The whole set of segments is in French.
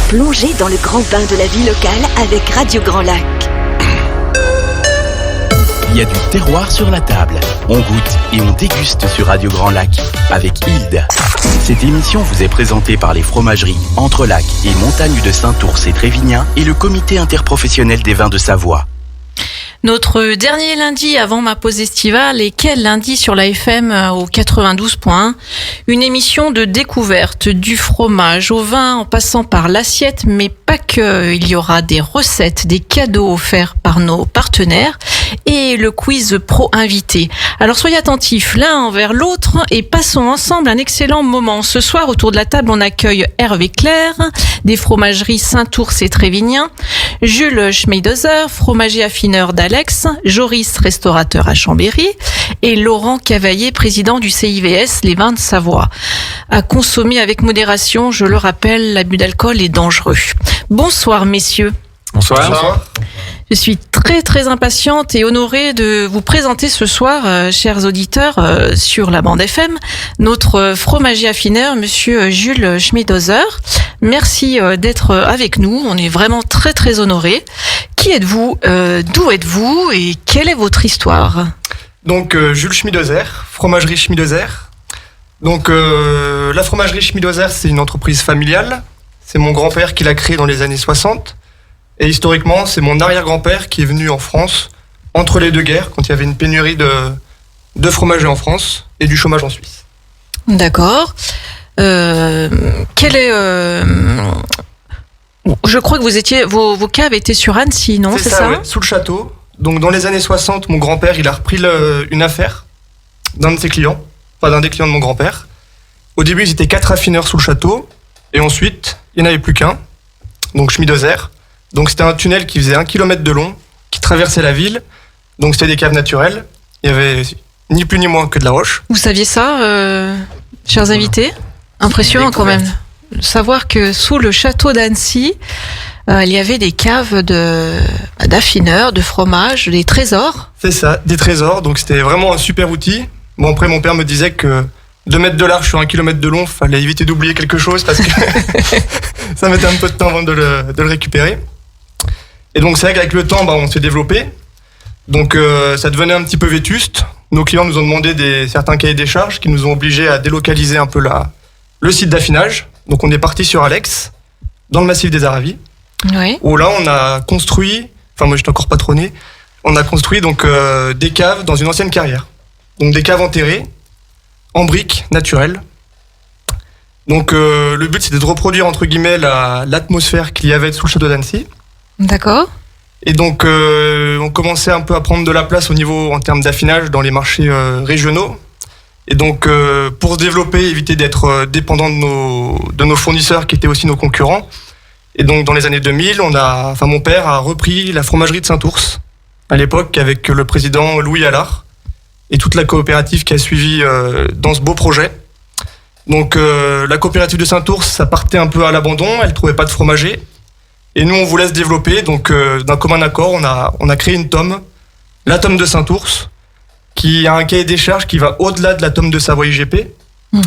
Plongez dans le grand bain de la vie locale avec Radio Grand Lac. Il y a du terroir sur la table. On goûte et on déguste sur Radio Grand Lac avec Hilde. Cette émission vous est présentée par les fromageries Entrelac et Montagne de Saint-Ours et Trévignan et le comité interprofessionnel des vins de Savoie. Notre dernier lundi avant ma pause estivale et quel lundi sur la FM au 92.1. Une émission de découverte du fromage au vin en passant par l'assiette, mais pas que. Il y aura des recettes, des cadeaux offerts par nos partenaires et le quiz pro invité. Alors soyez attentifs l'un envers l'autre et passons ensemble un excellent moment. Ce soir, autour de la table, on accueille Hervé Clair des fromageries Saint-Ours et Trévignan, Jules Schmeidoser, fromager affineur d'Alex, Joris, restaurateur à Chambéry, et Laurent Cavaillé, président du CIVS Les Vins de Savoie. À consommer avec modération, je le rappelle, l'abus d'alcool est dangereux. Bonsoir messieurs. Bonsoir. Bonsoir. Je suis très impatiente et honorée de vous présenter ce soir, chers auditeurs, sur la bande FM, notre fromager affineur, monsieur Jules Schmeidoser. Merci d'être avec nous, on est vraiment très honorés. Qui êtes-vous, d'où êtes-vous et quelle est votre histoire ? Donc Jules Schmeidoser, fromagerie Schmeidoser. Donc la fromagerie Schmeidoser, c'est une entreprise familiale. C'est mon grand-père qui l'a créée dans les années 60. Et historiquement, c'est mon arrière-grand-père qui est venu en France entre les deux guerres, quand il y avait une pénurie de fromagers en France et du chômage en Suisse. D'accord. Quel est... Je crois que vous étiez, vos caves étaient sur Annecy, non ? C'est ça, ouais, sous le château. Donc dans les années 60, mon grand-père, il a repris une affaire d'un de ses clients, enfin d'un des clients de mon grand-père. Au début, ils étaient 4 affineurs sous le château, et ensuite, il n'y en avait plus qu'un, donc Schmeidoser. Donc c'était un tunnel qui faisait 1 km de long, qui traversait la ville. Donc c'était des caves naturelles. Il y avait ni plus ni moins que de la roche. Vous saviez ça, chers invités ? Impressionnant quand même. Savoir que sous le château d'Annecy, il y avait des caves d'affineurs, de fromage, des trésors. C'est ça, des trésors. Donc c'était vraiment un super outil. Bon, après mon père me disait que 2 mètres de large sur 1 km de long, fallait éviter d'oublier quelque chose parce que ça mettait un peu de temps avant de le récupérer. Et donc c'est vrai qu'avec le temps, on s'est développé. Donc ça devenait un petit peu vétuste. Nos clients nous ont demandé certains cahiers des charges qui nous ont obligés à délocaliser un peu le site d'affinage. Donc on est parti sur Alex, dans le massif des Aravis. Oui. Où là on a construit, enfin moi j'étais encore patronné, on a construit donc des caves dans une ancienne carrière. Donc des caves enterrées, en briques naturelles. Donc le but c'était de reproduire entre guillemets l'atmosphère qu'il y avait sous le château d'Annecy. D'accord. Et donc on commençait un peu à prendre de la place au niveau en termes d'affinage dans les marchés régionaux. Et donc pour se développer, éviter d'être dépendant de nos fournisseurs qui étaient aussi nos concurrents. Et donc dans les années 2000, mon père a repris la fromagerie de Saint-Ours à l'époque avec le président Louis Allard et toute la coopérative qui a suivi dans ce beau projet. Donc la coopérative de Saint-Ours, ça partait un peu à l'abandon, elle trouvait pas de fromager. Et nous, on voulait se développer, donc d'un commun accord, on a créé une tome, la tome de Saint-Ours, qui a un cahier des charges qui va au-delà de la tome de Savoie IGP. Mmh.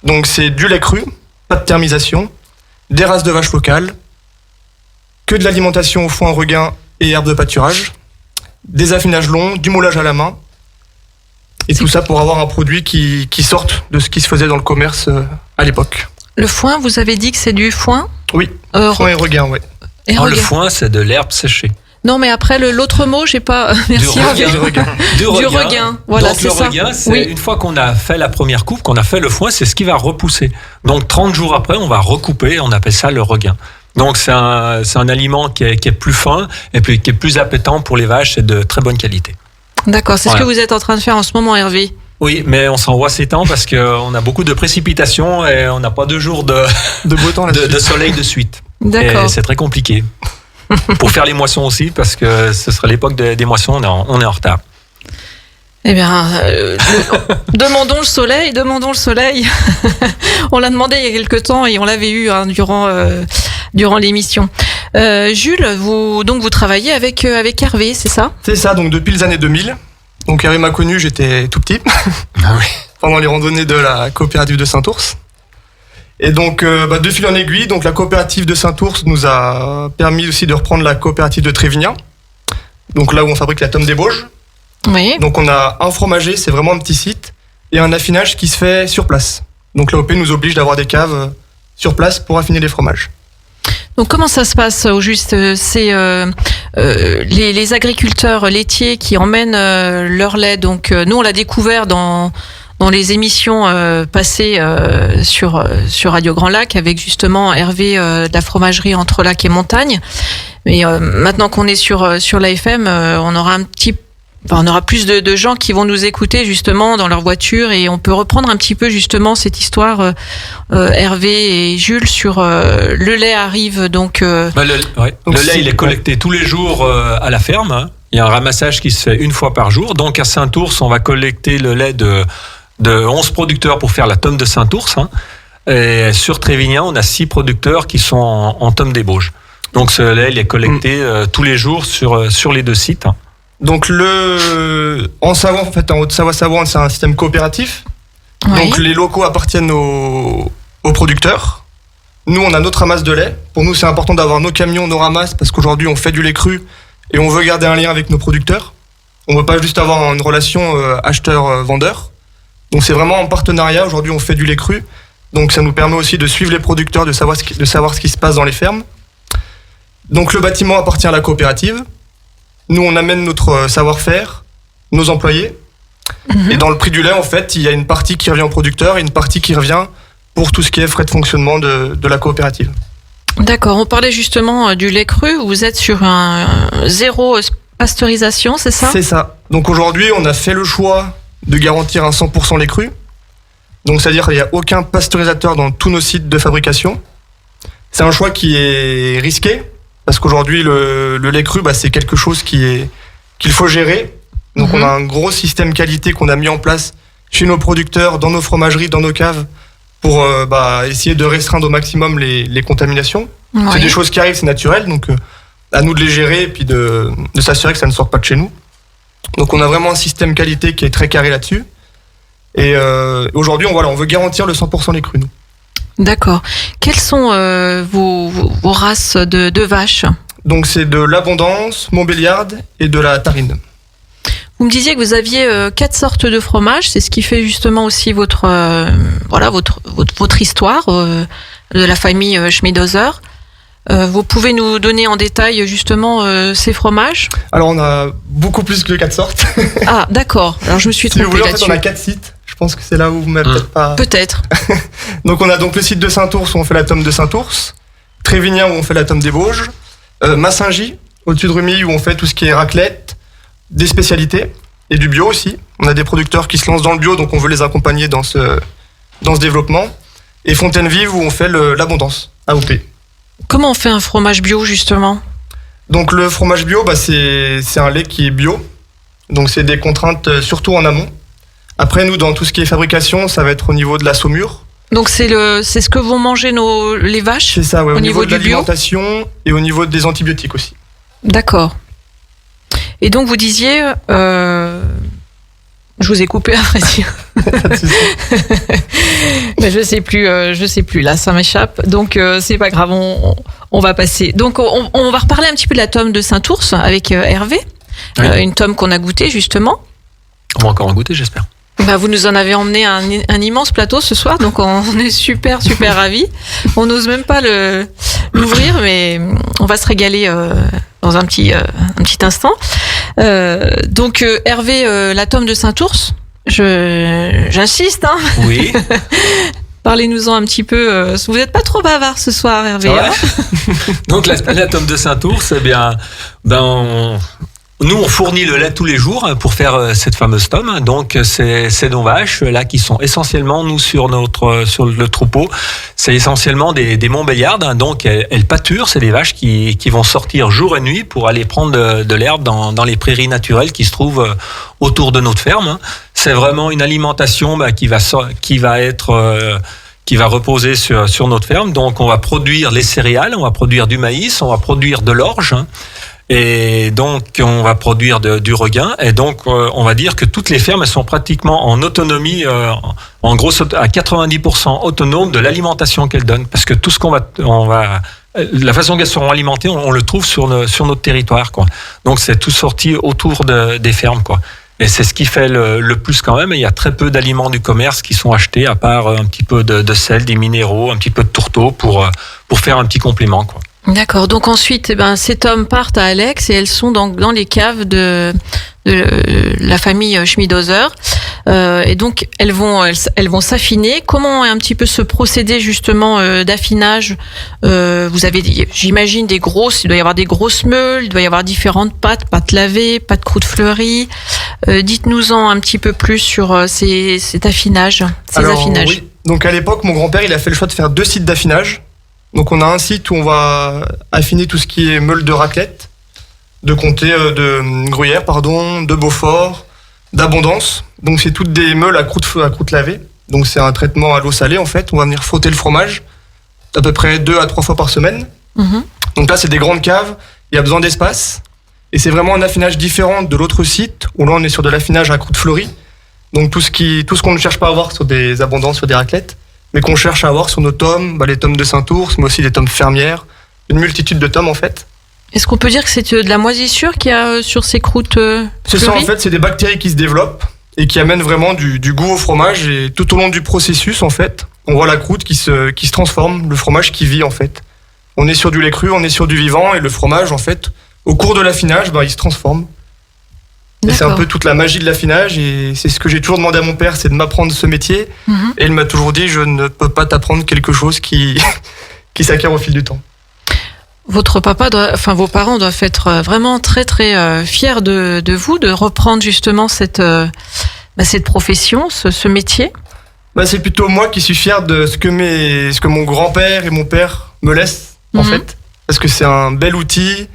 Donc c'est du lait cru, pas de thermisation, des races de vaches locales, que de l'alimentation au foin, regain et herbes de pâturage, des affinages longs, du moulage à la main, et tout ça pour avoir un produit qui sorte de ce qui se faisait dans le commerce à l'époque. Le foin, vous avez dit que c'est du foin ? Oui, foin et regain, ouais. Le foin, c'est de l'herbe séchée. Non, mais après, l'autre mot, j'ai pas... Merci. Du regain. Du regain. Voilà, donc c'est le ça. regain, c'est oui. Une fois qu'on a fait la première coupe, qu'on a fait le foin, c'est ce qui va repousser. Donc 30 jours après, on va recouper, on appelle ça le regain. Donc c'est un aliment qui est plus fin et puis qui est plus appétant pour les vaches et de très bonne qualité. D'accord, c'est Voilà. ce que vous êtes en train de faire en ce moment, Hervé. Oui, mais on s'envoie ces temps parce qu'on a beaucoup de précipitations et on n'a pas 2 jours de beau temps là-dessus. de soleil de suite. D'accord. Et c'est très compliqué. Pour faire les moissons aussi, parce que ce sera l'époque des moissons, on est en retard. Eh bien, demandons le soleil. On l'a demandé il y a quelque temps et on l'avait eu durant l'émission. Jules, vous travaillez avec Hervé, c'est ça ? C'est ça, donc depuis les années 2000. Donc Hervé m'a connu, j'étais tout petit, Ah oui. pendant les randonnées de la coopérative de Saint-Ours. Et donc, de fil en aiguille, donc la coopérative de Saint-Ours nous a permis aussi de reprendre la coopérative de Trévignan. Donc là où on fabrique la tome des Bauges. Oui. Donc on a un fromager, c'est vraiment un petit site, et un affinage qui se fait sur place. Donc l'AOP nous oblige d'avoir des caves sur place pour affiner les fromages. Donc comment ça se passe au juste? C'est les agriculteurs laitiers qui emmènent leur lait. Donc nous on l'a découvert dans les émissions passées sur Radio Grand Lac avec justement Hervé de la fromagerie Entre Lac et Montagne. Mais maintenant qu'on est sur l'AFM, on aura plus de gens qui vont nous écouter justement dans leur voiture et on peut reprendre un petit peu justement cette histoire Hervé et Jules sur le lait arrive donc. Le lait il est collecté tous les jours à la ferme. Hein. Il y a un ramassage qui se fait une fois par jour. Donc à Saint-Ours, on va collecter le lait de 11 producteurs pour faire la tome de Saint-Ours. Hein. Et sur Trévignan, on a 6 producteurs qui sont en tome des Bauges. Donc ce lait il est collecté tous les jours sur les 2 sites. Hein. Donc en Savoie, en fait, en Haute-Savoie-Savoie, c'est un système coopératif. Oui. Donc les locaux appartiennent aux producteurs. Nous, on a notre ramasse de lait. Pour nous, c'est important d'avoir nos camions, nos ramasses, parce qu'aujourd'hui, on fait du lait cru et on veut garder un lien avec nos producteurs. On ne veut pas juste avoir une relation acheteur-vendeur. Donc c'est vraiment en partenariat. Aujourd'hui, on fait du lait cru. Donc ça nous permet aussi de suivre les producteurs, de savoir ce qui se passe dans les fermes. Donc le bâtiment appartient à la coopérative. Nous, on amène notre savoir-faire, nos employés. Et dans le prix du lait, en fait, il y a une partie qui revient au producteur et une partie qui revient pour tout ce qui est frais de fonctionnement de la coopérative. D'accord. On parlait justement du lait cru. Vous êtes sur un 0 pasteurisation, c'est ça? C'est ça. Donc aujourd'hui, on a fait le choix de garantir un 100% lait cru. Donc c'est-à-dire qu'il n'y a aucun pasteurisateur dans tous nos sites de fabrication. C'est un choix qui est risqué. Parce qu'aujourd'hui, le lait cru, c'est quelque chose qu'il faut gérer. Donc, on a un gros système qualité qu'on a mis en place chez nos producteurs, dans nos fromageries, dans nos caves, pour essayer de restreindre au maximum les contaminations. Oui. C'est des choses qui arrivent, c'est naturel. Donc, à nous de les gérer et puis de s'assurer que ça ne sort pas de chez nous. Donc, on a vraiment un système qualité qui est très carré là-dessus. Et aujourd'hui, on veut garantir le 100% lait cru, nous. D'accord. Quelles sont vos races de vaches? Donc c'est de l'Abondance, Montbéliarde et de la Tarine. Vous me disiez que vous aviez 4 sortes de fromages. C'est ce qui fait justement aussi votre histoire de la famille Schmidhauser. Vous pouvez nous donner en détail justement ces fromages? Alors on a beaucoup plus que 4 sortes. Ah d'accord. Alors je me suis trompée si vous voulez, là-dessus. En fait, on a 4 sites. Je pense que c'est là où vous m'avez peut-être pas... Peut-être. Donc on a donc le site de Saint-Ours où on fait la tome de Saint-Ours, Trévignan où on fait la tome des Bauges, Massingy, au-dessus de Rumilly où on fait tout ce qui est raclette, des spécialités et du bio aussi. On a des producteurs qui se lancent dans le bio, donc on veut les accompagner dans ce développement. Et Fontaine-Vive où on fait l'Abondance, AOP. Comment on fait un fromage bio justement? Donc le fromage bio, c'est un lait qui est bio. Donc c'est des contraintes surtout en amont. Après, nous, dans tout ce qui est fabrication, ça va être au niveau de la saumure. Donc c'est ce que vont manger les vaches? C'est ça, ouais, au niveau de du bio l'alimentation et au niveau des antibiotiques aussi. D'accord. Et donc vous disiez, je vous ai coupé après dire. Mais je sais plus là, ça m'échappe. Donc c'est pas grave, on va passer. Donc on va reparler un petit peu de la tome de Saint-Ours avec Hervé, Oui. Une tome qu'on a goûtée justement. On va encore en goûter, j'espère. Vous nous en avez emmené un immense plateau ce soir, donc on est super ravis. On n'ose même pas l'ouvrir, mais on va se régaler dans un petit instant. Donc Hervé, la tome de Saint-Ours, j'insiste. Hein. Oui. Parlez-nous-en un petit peu. Vous n'êtes pas trop bavard ce soir, Hervé. Ouais. Donc la tome de Saint-Ours, eh bien, nous, on fournit le lait tous les jours pour faire cette fameuse tome. Donc, c'est nos vaches là qui sont essentiellement, nous, sur le troupeau, c'est essentiellement des Montbéliardes. Donc, elles pâturent. C'est des vaches qui vont sortir jour et nuit pour aller prendre de l'herbe dans les prairies naturelles qui se trouvent autour de notre ferme. C'est vraiment une alimentation qui va reposer sur notre ferme. Donc, on va produire les céréales, on va produire du maïs, on va produire de l'orge. Et donc, on va produire du regain. Et donc, on va dire que toutes les fermes, elles sont pratiquement en autonomie, en gros, à 90% autonomes de l'alimentation qu'elles donnent. Parce que tout ce la façon qu'elles seront alimentées, on le trouve sur notre territoire, quoi. Donc, c'est tout sorti autour des fermes, quoi. Et c'est ce qui fait le plus quand même. Il y a très peu d'aliments du commerce qui sont achetés, à part un petit peu de sel, des minéraux, un petit peu de tourteau pour faire un petit complément, quoi. D'accord. Donc ensuite, ces tomes partent à Alex et elles sont dans les caves de la famille Schmidhauser. Et donc elles vont s'affiner. Comment est un petit peu ce procédé justement d'affinage? Vous avez, j'imagine, il doit y avoir des grosses meules, il doit y avoir différentes pâtes lavées, pâtes croûte fleurie. Dites-nous-en un petit peu plus sur cet affinage, affinages. Oui. Donc à l'époque, mon grand-père, il a fait le choix de faire 2 sites d'affinage. Donc on a un site où on va affiner tout ce qui est meule de raclette, de comté, de gruyère, de Beaufort, d'Abondance. Donc c'est toutes des meules à croûte lavée. Donc c'est un traitement à l'eau salée en fait. On va venir frotter le fromage à peu près 2 à 3 fois par semaine. Mmh. Donc là c'est des grandes caves, il y a besoin d'espace. Et c'est vraiment un affinage différent de l'autre site où là on est sur de l'affinage à croûte fleurie. Donc tout ce qu'on ne cherche pas à avoir sur des Abondances, sur des raclettes, mais qu'on cherche à avoir sur nos tomes, les tomes de Saint-Ours, mais aussi les tomes fermières, une multitude de tomes en fait. Est-ce qu'on peut dire que c'est de la moisissure qu'il y a sur ces croûtes C'est ça en fait, c'est des bactéries qui se développent et qui amènent vraiment du goût au fromage, et tout au long du processus en fait, on voit la croûte qui se transforme, le fromage qui vit en fait. On est sur du lait cru, on est sur du vivant, et le fromage en fait, au cours de l'affinage, il se transforme. Et c'est un peu toute la magie de l'affinage, et c'est ce que j'ai toujours demandé à mon père, c'est de m'apprendre ce métier. Mmh. Et il m'a toujours dit, je ne peux pas t'apprendre quelque chose qui s'acquiert au fil du temps. Votre papa vos parents doivent être vraiment très très fiers de vous, de reprendre justement cette profession, ce métier. C'est plutôt moi qui suis fier de ce que mon grand-père et mon père me laissent, en fait. Parce que c'est un bel outil,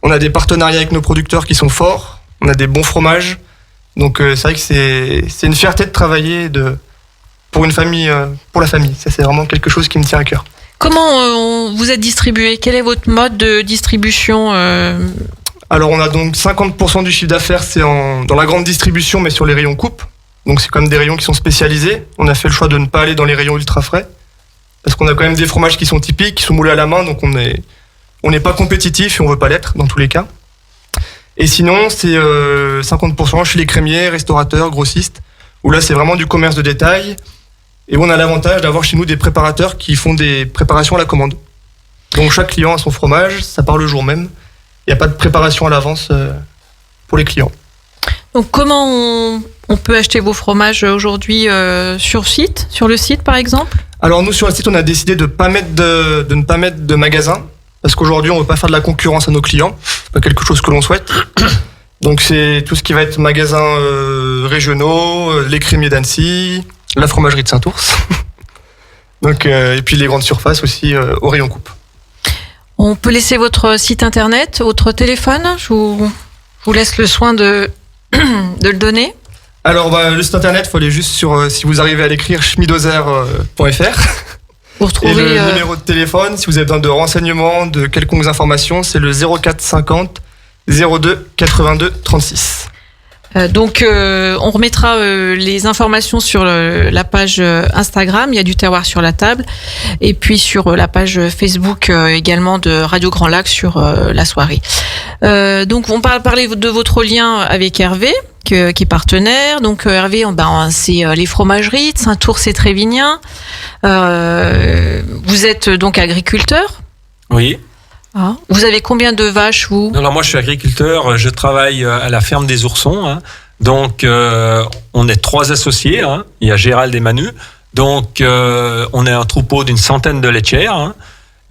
on a des partenariats avec nos producteurs qui sont forts. On a des bons fromages, donc c'est vrai que c'est une fierté de travailler pour une famille, pour la famille. Ça, c'est vraiment quelque chose qui me tient à cœur. Comment vous êtes distribué? Quel est votre mode de distribution? Alors on a donc 50% du chiffre d'affaires, c'est dans la grande distribution, mais sur les rayons coupe. Donc c'est quand même des rayons qui sont spécialisés. On a fait le choix de ne pas aller dans les rayons ultra frais, parce qu'on a quand même des fromages qui sont typiques, qui sont moulés à la main, donc on n'est pas compétitif et on veut pas l'être dans tous les cas. Et sinon, c'est 50% chez les crémiers, restaurateurs, grossistes, où là, c'est vraiment du commerce de détail, et où on a l'avantage d'avoir chez nous des préparateurs qui font des préparations à la commande. Donc chaque client a son fromage, ça part le jour même. Il n'y a pas de préparation à l'avance pour les clients. Donc comment on peut acheter vos fromages aujourd'hui sur le site par exemple? Alors nous, sur le site, on a décidé de ne pas mettre de magasin. Parce qu'aujourd'hui, on ne veut pas faire de la concurrence à nos clients. C'est pas quelque chose que l'on souhaite. Donc, c'est tout ce qui va être magasins régionaux, les crémiers d'Annecy, la fromagerie de Saint-Ours. Donc, et puis les grandes surfaces aussi au rayon coupe. On peut laisser votre site internet, votre téléphone. Je vous laisse le soin de le donner. Alors, le site internet, il faut aller juste sur, si vous arrivez à l'écrire, schmidhauser.fr. Et le numéro de téléphone, si vous avez besoin de renseignements, de quelconques informations, c'est le 04 50 02 82 36. Donc on remettra les informations sur la page Instagram, il y a du terroir sur la table, et puis sur la page Facebook également de Radio Grand Lac sur la soirée. Donc on parler de votre lien avec Hervé, qui est partenaire. Donc Hervé, c'est les fromageries de Saint-Ours et Trévignin. Vous êtes donc agriculteur? Oui. Ah. Vous avez combien de vaches, vous? Alors moi, je suis agriculteur, je travaille à la ferme des Oursons. Hein. Donc, on est 3 associés. Hein. Il y a Gérald et Manu. Donc, on est un troupeau d'une centaine de laitières. Hein.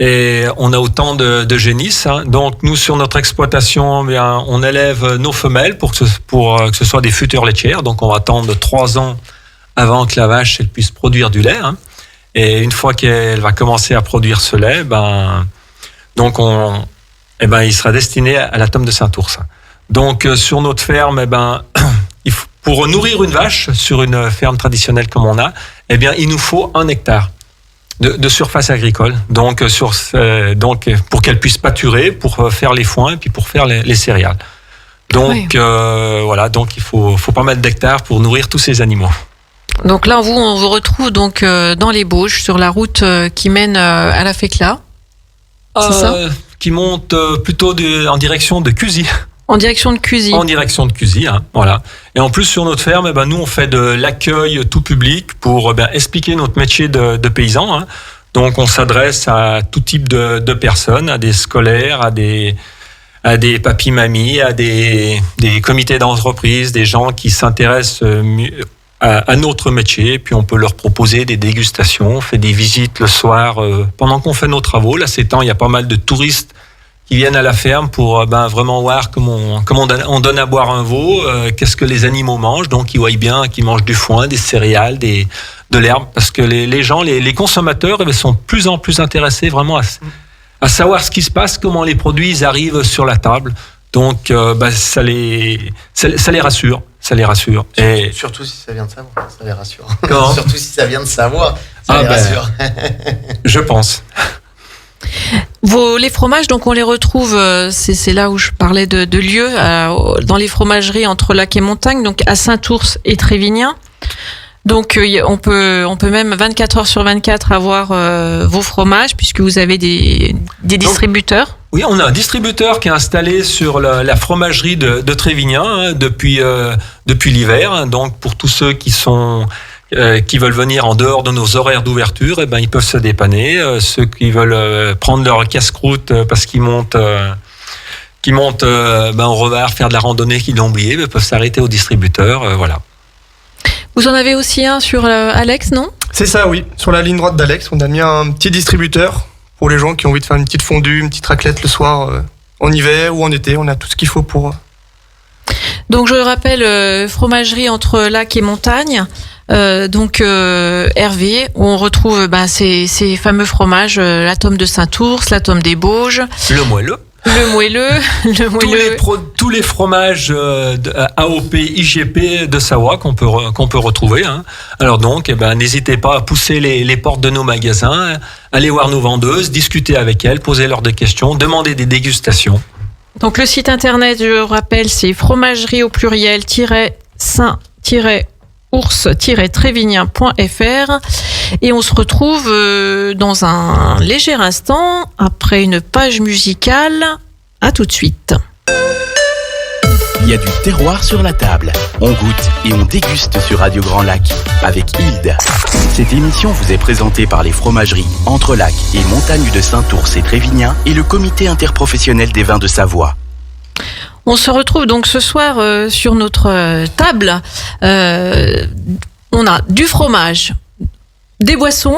Et on a autant de génisses. Hein. Donc, nous, sur notre exploitation, on élève nos femelles pour que ce soit des futures laitières. Donc, on va attendre 3 ans avant que la vache elle puisse produire du lait. Hein. Et une fois qu'elle va commencer à produire ce lait, donc il sera destiné à la tome de Saint-Ours. Donc sur notre ferme, pour nourrir une vache sur une ferme traditionnelle comme on a, il nous faut 1 hectare. de surface agricole. Donc pour qu'elles puissent pâturer, pour faire les foins et puis pour faire les céréales. Donc voilà, donc il faut pas mal d'hectares pour nourrir tous ces animaux. Donc là, on vous retrouve donc dans les Bauges, sur la route qui mène à la Fécla. C'est ça ? Qui monte plutôt en direction de Cusy. En direction de Cusy. En direction de Cusy, voilà. Et en plus, sur notre ferme, nous, on fait de l'accueil tout public pour expliquer notre métier de paysan. Donc, on s'adresse à tout type de personnes, à des scolaires, à des papis-mamies, à des comités d'entreprise, des gens qui s'intéressent à notre métier. Puis, on peut leur proposer des dégustations. On fait des visites le soir pendant qu'on fait nos travaux. Là, ces temps, il y a pas mal de touristes qui viennent à la ferme pour vraiment voir comment on donne à boire un veau, qu'est-ce que les animaux mangent. Donc, ils voient bien qu'ils mangent du foin, des céréales, de l'herbe. Parce que les gens, les consommateurs, sont de plus en plus intéressés vraiment à savoir ce qui se passe, comment les produits arrivent sur la table. Donc, ça les rassure. Ça les rassure. Et surtout si ça vient de Savoie, ça les rassure. Comment ? Surtout si ça vient de Savoie, ça les rassure. Je pense. Les fromages, donc on les retrouve, c'est là où je parlais de lieux, dans les fromageries entre lac et montagne, donc à Saint-Ours et Trévignan. Donc on peut même 24 heures sur 24 avoir vos fromages, puisque vous avez des distributeurs. Oui, on a un distributeur qui est installé sur la fromagerie de Trévignan depuis l'hiver. Donc pour tous ceux qui veulent venir en dehors de nos horaires d'ouverture, ils peuvent se dépanner. Ceux qui veulent prendre leur casse-croûte parce qu'ils montent au Revard faire de la randonnée qu'ils l'ont oublié, peuvent s'arrêter au distributeur. Voilà. Vous en avez aussi un sur Alex, non ? C'est ça, oui. Sur la ligne droite d'Alex, on a mis un petit distributeur pour les gens qui ont envie de faire une petite fondue, une petite raclette le soir, en hiver ou en été. On a tout ce qu'il faut pour... Donc je rappelle, fromagerie entre lac et montagne. Hervé, où on retrouve ces fameux fromages, la tome de Saint-Ours, la tome des Bauges, le moelleux, tous les fromages AOP, IGP de Savoie qu'on peut retrouver. Alors donc, n'hésitez pas à pousser les portes de nos magasins, aller voir nos vendeuses, discuter avec elles, poser leurs des questions, demander des dégustations. Donc le site internet, je rappelle, c'est fromagerie au pluriel -saint-ours-trévignan.fr, et on se retrouve dans un léger instant après une page musicale. À tout de suite. Il y a du terroir sur la table. On goûte et on déguste sur Radio Grand Lac avec Hilde. Cette émission vous est présentée par les fromageries Entre Lac et Montagne de Saint-Ours et Trévignan et le comité interprofessionnel des vins de Savoie. On se retrouve donc ce soir sur notre table. On a du fromage, des boissons,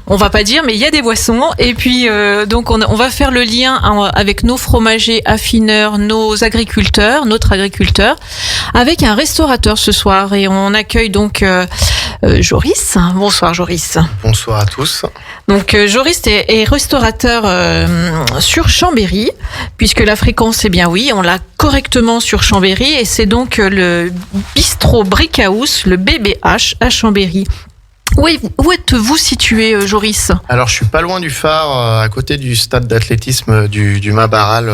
on va pas dire, mais il y a des boissons. Et puis donc on va faire le lien avec nos fromagers affineurs, notre agriculteur, avec un restaurateur ce soir. Et on accueille donc Joris. Bonsoir Joris. Bonsoir à tous. Donc Joris est restaurateur sur Chambéry, puisque la fréquence, on l'a correctement sur Chambéry, et c'est donc le bistrot Brickhouse, le BBH à Chambéry. Où êtes-vous situé, Joris ? Alors, je suis pas loin du phare, à côté du stade d'athlétisme du Mabaral,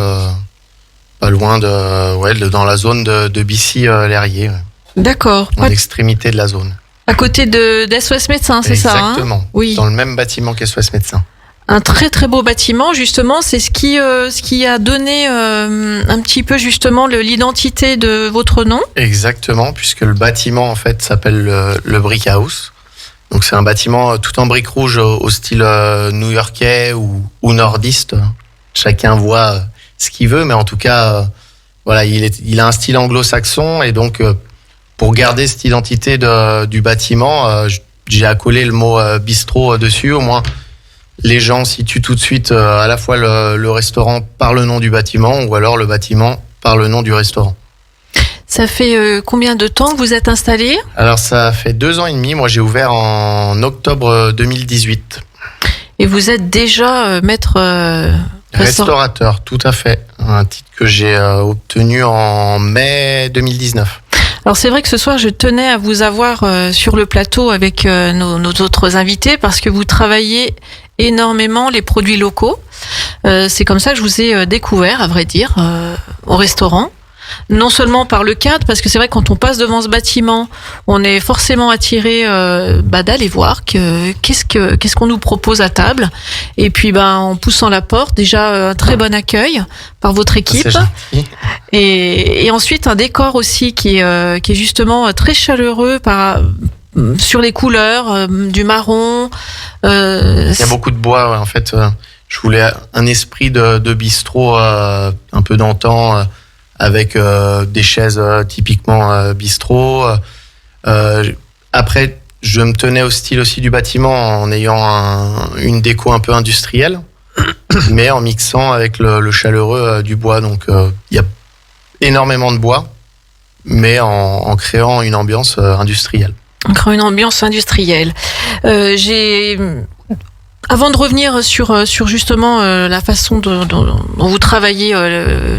pas loin dans la zone de Bissy-Lérier. D'accord. À l'extrémité de la zone. À côté d'SOS Médecins, c'est ça ? Exactement. Oui. Dans le même bâtiment qu'SOS Médecins. Un très très beau bâtiment, justement, c'est ce qui a donné un petit peu justement l'identité de votre nom. Exactement, puisque le bâtiment en fait s'appelle le Brickhouse. Donc c'est un bâtiment tout en briques rouges au style new-yorkais ou nordiste. Chacun voit ce qu'il veut, mais en tout cas, il a un style anglo-saxon, et donc pour garder cette identité du bâtiment, j'ai accolé le mot bistrot dessus. Au moins, les gens situent tout de suite à la fois le restaurant par le nom du bâtiment, ou alors le bâtiment par le nom du restaurant. Ça fait combien de temps que vous êtes installé ? Alors ça fait 2 ans et demi. Moi j'ai ouvert en octobre 2018. Et vous êtes déjà maître restaurateur, tout à fait. Un titre que j'ai obtenu en mai 2019. Alors c'est vrai que ce soir je tenais à vous avoir sur le plateau avec nos autres invités parce que vous travaillez énormément les produits locaux. C'est comme ça que je vous ai découvert, à vrai dire, au restaurant. Non seulement par le cadre, parce que c'est vrai que quand on passe devant ce bâtiment, on est forcément attiré d'aller voir qu'est-ce qu'on nous propose à table. Et puis en poussant la porte, déjà un très bon accueil par votre équipe. Et ensuite un décor aussi qui est justement très chaleureux sur les couleurs, du marron. Il y a beaucoup de bois, ouais, en fait. Je voulais un esprit de bistrot un peu d'antan. Avec des chaises typiquement bistrot. Après, je me tenais au style aussi du bâtiment en ayant une déco un peu industrielle, mais en mixant avec le chaleureux du bois. Donc, il y a énormément de bois, mais en créant une ambiance industrielle. En créant une ambiance industrielle. Avant de revenir sur justement la façon dont vous travaillez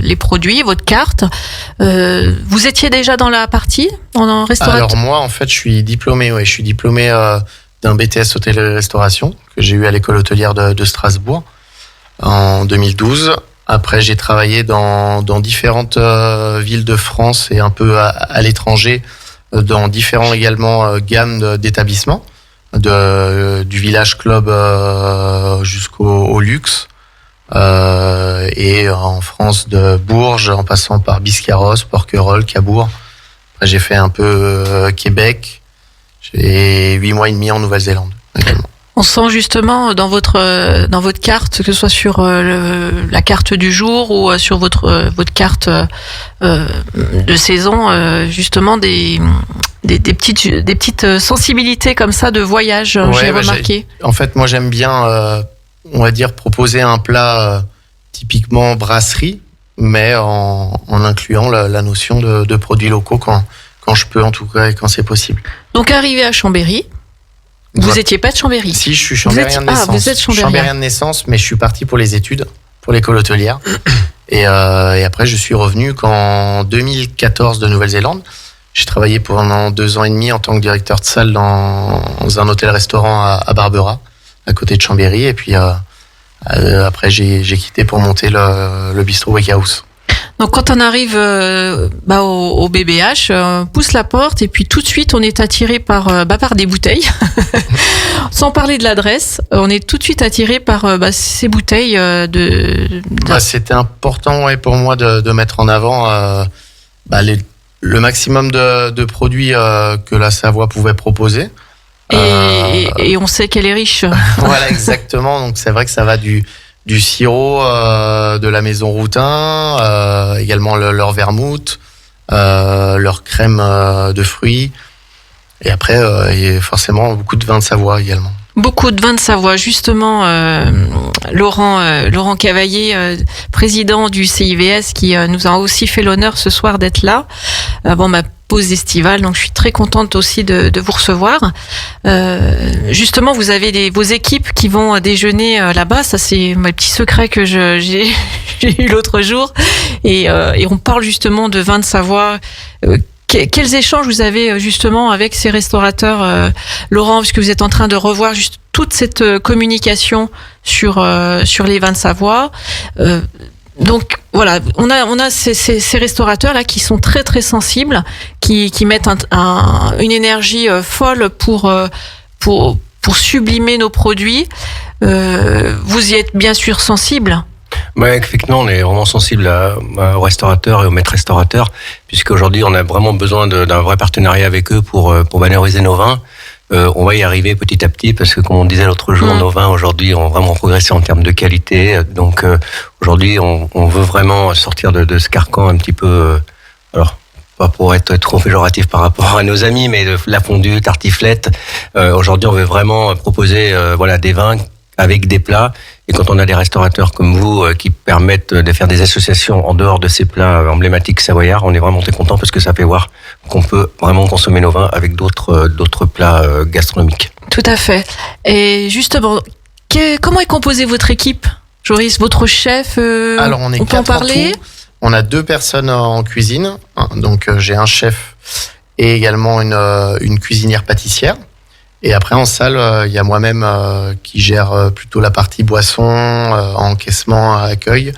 les produits, votre carte, vous étiez déjà dans la partie en restauration? Alors moi, en fait, je suis diplômé d'un BTS hôtellerie-restauration que j'ai eu à l'école hôtelière de Strasbourg en 2012. Après, j'ai travaillé dans différentes villes de France et un peu à l'étranger, dans différents également gammes d'établissements. Du village club jusqu'au luxe et en France de Bourges en passant par Biscarrosse, Porquerolles, Cabourg. Après, j'ai fait un peu Québec. J'ai 8 mois et demi en Nouvelle-Zélande également. On sent justement dans votre carte, que ce soit sur la carte du jour ou sur votre carte de saison, justement des petites sensibilités comme ça de voyage, j'ai remarqué. En fait, moi, j'aime bien, on va dire, proposer un plat typiquement brasserie, mais en incluant la notion de produits locaux quand je peux, en tout cas, et quand c'est possible. Donc, arrivé à Chambéry, vous n'étiez pas de Chambéry? Si, je suis chambérien de naissance. Vous êtes chambérien de naissance, mais je suis parti pour les études, pour l'école hôtelière. Et après, je suis revenu qu'en 2014 de Nouvelle-Zélande. J'ai travaillé pendant 2 ans et demi en tant que directeur de salle dans un hôtel-restaurant à Barbera, à côté de Chambéry. Et puis après, j'ai quitté pour monter le bistrot Wake House. Donc quand on arrive au BBH, on pousse la porte et puis tout de suite on est attiré par des bouteilles. Sans parler de l'adresse, on est tout de suite attiré par ces bouteilles C'était important pour moi de mettre en avant le maximum de produits que la Savoie pouvait proposer. Et on sait qu'elle est riche. Voilà, exactement. Donc c'est vrai que ça va du sirop de la maison Routin, également leur vermouth, leur crème de fruits. Et après, il y a forcément beaucoup de vins de Savoie également. Beaucoup de vins de Savoie. Justement, Laurent Cavaillé, président du CIVS, qui nous a aussi fait l'honneur ce soir d'être là avant ma pause estivale. Donc, je suis très contente aussi de vous recevoir. Justement, vous avez vos équipes qui vont déjeuner là-bas. Ça, c'est mon petit secret que j'ai eu l'autre jour. Et on parle justement de vins de Savoie. Quels échanges vous avez justement avec ces restaurateurs, Laurent, puisque vous êtes en train de revoir juste toute cette communication sur les vins de Savoie. Donc voilà, on a ces restaurateurs là qui sont très très sensibles, qui mettent une énergie folle pour sublimer nos produits. Vous y êtes bien sûr sensible. Effectivement, on est vraiment sensible aux restaurateurs et aux maîtres restaurateurs, puisqu'aujourd'hui, on a vraiment besoin d'un vrai partenariat avec eux pour valoriser nos vins. On va y arriver petit à petit, parce que comme on disait l'autre jour, nos vins aujourd'hui ont vraiment progressé en termes de qualité. Donc aujourd'hui, on veut vraiment sortir de ce carcan un petit peu... alors, pas pour être trop péjoratif par rapport à nos amis, mais la fondue, tartiflette. Aujourd'hui, on veut vraiment proposer des vins avec des plats. Et quand on a des restaurateurs comme vous qui permettent de faire des associations en dehors de ces plats emblématiques savoyards, on est vraiment très content parce que ça fait voir qu'on peut vraiment consommer nos vins avec d'autres plats gastronomiques. Tout à fait. Et justement, comment est composée votre équipe, Joris, votre chef? Alors on est 4 peut en parler. On a 2 personnes en cuisine, donc j'ai un chef et également une cuisinière pâtissière. Et après, en salle, il y a moi-même qui gère plutôt la partie boisson, encaissement, accueil,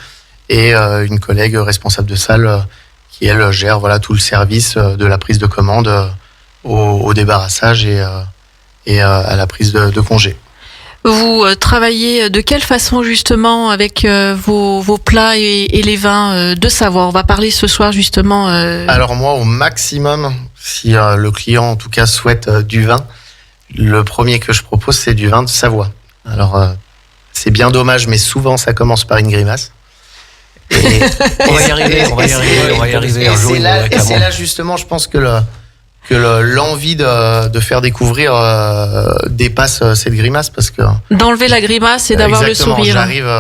et une collègue responsable de salle qui, elle, gère tout le service de la prise de commande au débarrassage et à la prise de congé. Vous travaillez de quelle façon justement avec vos plats et les vins de Savoie? On va parler ce soir justement. Alors moi, au maximum, si le client en tout cas souhaite du vin, le premier que je propose, c'est du vin de Savoie. Alors c'est bien dommage, mais souvent ça commence par une grimace. On va y arriver. Et c'est là justement, je pense que l'envie de faire découvrir dépasse cette grimace, parce que d'enlever la grimace et d'avoir le sourire. J'arrive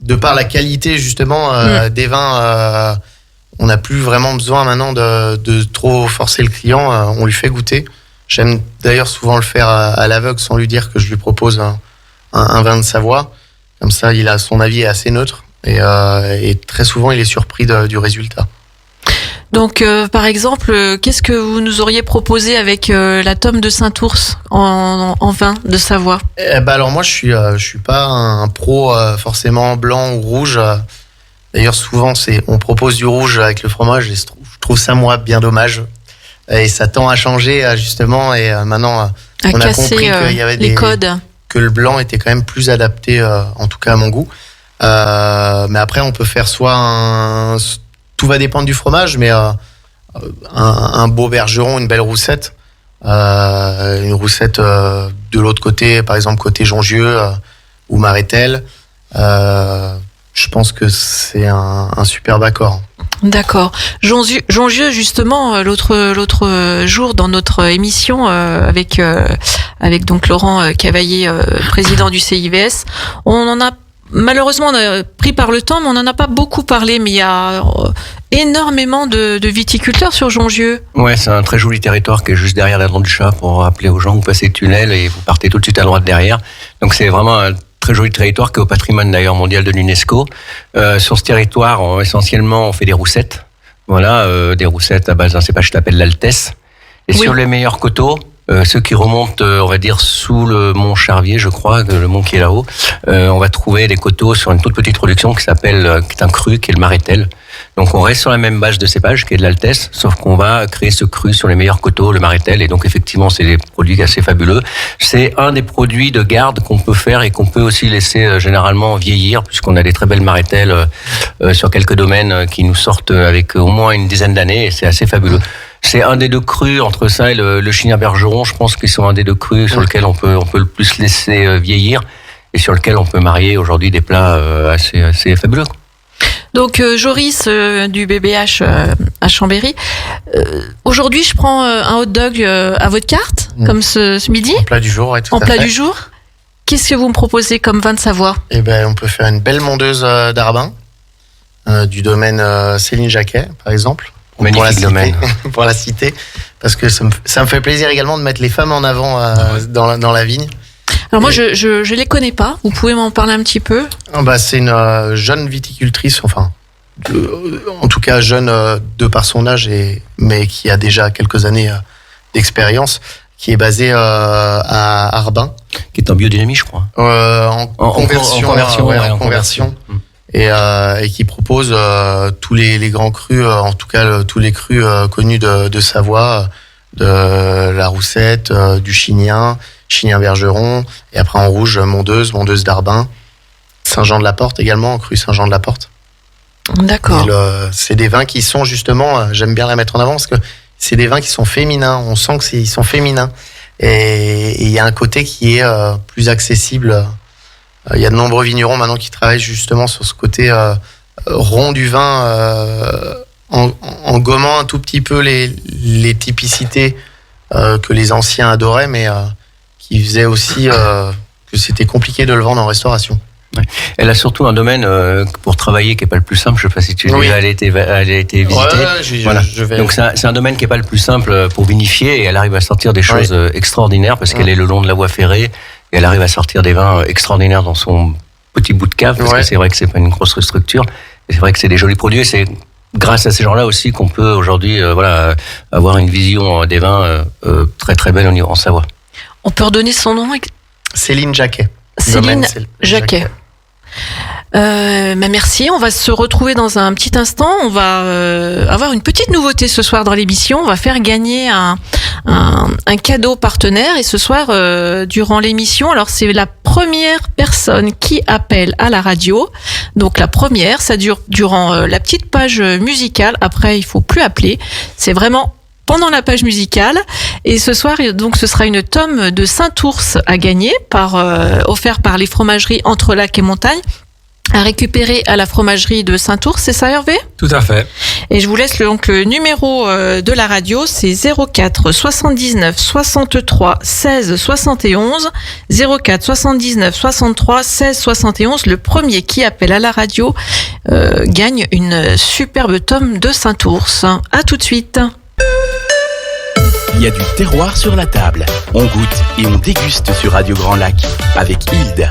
de par la qualité justement des vins, on n'a plus vraiment besoin maintenant de trop forcer le client. On lui fait goûter. J'aime d'ailleurs souvent le faire à l'aveugle sans lui dire que je lui propose un vin de Savoie. Comme ça, son avis est assez neutre et très souvent il est surpris du résultat. Donc, par exemple, qu'est-ce que vous nous auriez proposé avec la Tome de Saint-Ours en vin de Savoie? Alors moi, je suis pas un pro forcément blanc ou rouge. D'ailleurs, souvent, on propose du rouge avec le fromage et je trouve ça, moi, bien dommage. Et ça tend à changer, justement. Et maintenant, on a compris qu'il y avait les codes. Que le blanc était quand même plus adapté, en tout cas à mon goût. Mais après, on peut faire soit tout va dépendre du fromage, mais un beau bergeron, une belle roussette. Une roussette de l'autre côté, par exemple côté Jongieux ou Marétel. Je pense que c'est un superbe accord. D'accord. Jongieux, justement, l'autre jour dans notre émission avec donc Laurent Cavaillé, président du CIVS, on en a malheureusement pris par le temps, mais on n'en a pas beaucoup parlé. Mais il y a énormément de viticulteurs sur Jongieux. Ouais, c'est un très joli territoire qui est juste derrière la Dent du Chat. Pour rappeler aux gens, vous passez le tunnel et vous partez tout de suite à droite derrière. Donc c'est vraiment un très joli territoire qui est au patrimoine d'ailleurs mondial de l'UNESCO. Sur ce territoire, essentiellement, on fait des roussettes. Voilà, des roussettes à base d'un cépage qui s'appelle l'Altesse. Et sur les meilleurs coteaux, ceux qui remontent, on va dire, sous le mont Charvier, je crois, le mont qui est là-haut, on va trouver des coteaux sur une toute petite production qui est un cru, qui est le Marétel. Donc on reste sur la même base de cépage qui est de l'Altesse, sauf qu'on va créer ce cru sur les meilleurs coteaux, le Marétel, et donc effectivement c'est des produits assez fabuleux. C'est un des produits de garde qu'on peut faire et qu'on peut aussi laisser généralement vieillir, puisqu'on a des très belles Marétels sur quelques domaines qui nous sortent avec au moins une dizaine d'années, et c'est assez fabuleux. C'est un des deux crus, entre ça et le Chignin Bergeron, je pense qu'ils sont un des deux crus sur lequel on peut le plus laisser vieillir, et sur lequel on peut marier aujourd'hui des plats assez fabuleux. Donc Joris du BBH à Chambéry. Aujourd'hui, je prends un hot dog à votre carte, comme ce midi. En plat du jour, ouais, tout à fait. En plat du jour. Qu'est-ce que vous me proposez comme vin de Savoie? Eh ben, on peut faire une belle mondeuse d'Arbin, du domaine Céline Jacquet, par exemple. Magnifique domaine. Pour la citer, parce que ça me fait plaisir également de mettre les femmes en avant dans la vigne. Alors moi, je les connais pas. Vous pouvez m'en parler un petit peu? C'est une jeune viticultrice, en tout cas jeune de par son âge, mais qui a déjà quelques années d'expérience, qui est basée à Arbin. Qui est en biodynamie, je crois. En conversion. Et qui propose tous les grands crus, en tout cas tous les crus connus de Savoie, de la Roussette, du Chignin Bergeron, et après en rouge, Mondeuse d'Arbin, Saint-Jean-de-la-Porte également, cru Saint-Jean-de-la-Porte. D'accord. C'est des vins qui sont justement, j'aime bien la mettre en avant parce que c'est des vins qui sont féminins, on sent qu'ils sont féminins, et il y a un côté qui est plus accessible. Il y a de nombreux vignerons maintenant qui travaillent justement sur ce côté rond du vin, en gommant un tout petit peu les typicités que les anciens adoraient, mais qui faisaient aussi que c'était compliqué de le vendre en restauration. Ouais. Elle a surtout un domaine pour travailler qui est pas le plus simple. Je sais pas si tu elle a été visitée. Voilà. Donc c'est un domaine qui est pas le plus simple pour vinifier, et elle arrive à sortir des choses extraordinaires parce qu'elle est le long de la voie ferrée, et elle arrive à sortir des vins extraordinaires dans son petit bout de cave, parce que c'est vrai que c'est pas une grosse structure, et c'est vrai que c'est des jolis produits. C'est grâce à ces gens-là aussi qu'on peut aujourd'hui avoir une vision des vins très très belle en Savoie. On peut redonner son nom? Céline Jacquet. Céline Jacquet. Merci, on va se retrouver dans un petit instant. On va avoir une petite nouveauté ce soir dans l'émission. On va faire gagner un cadeau partenaire, et ce soir durant l'émission, alors c'est la première personne qui appelle à la radio. Donc la première, ça dure durant la petite page musicale. Après, il faut plus appeler. C'est vraiment pendant la page musicale. Et ce soir, donc, ce sera une tome de Saint-Ours à gagner, offert par les fromageries Entrelac et Montagne, à récupérer à la fromagerie de Saint-Ours. C'est ça, Hervé? Tout à fait. Et je vous laisse donc le numéro de la radio, c'est 04 79 63 16 71. 04 79 63 16 71. Le premier qui appelle à la radio gagne une superbe tome de Saint-Ours. À tout de suite. Il y a du terroir sur la table. On goûte et on déguste sur Radio Grand Lac avec Hilde.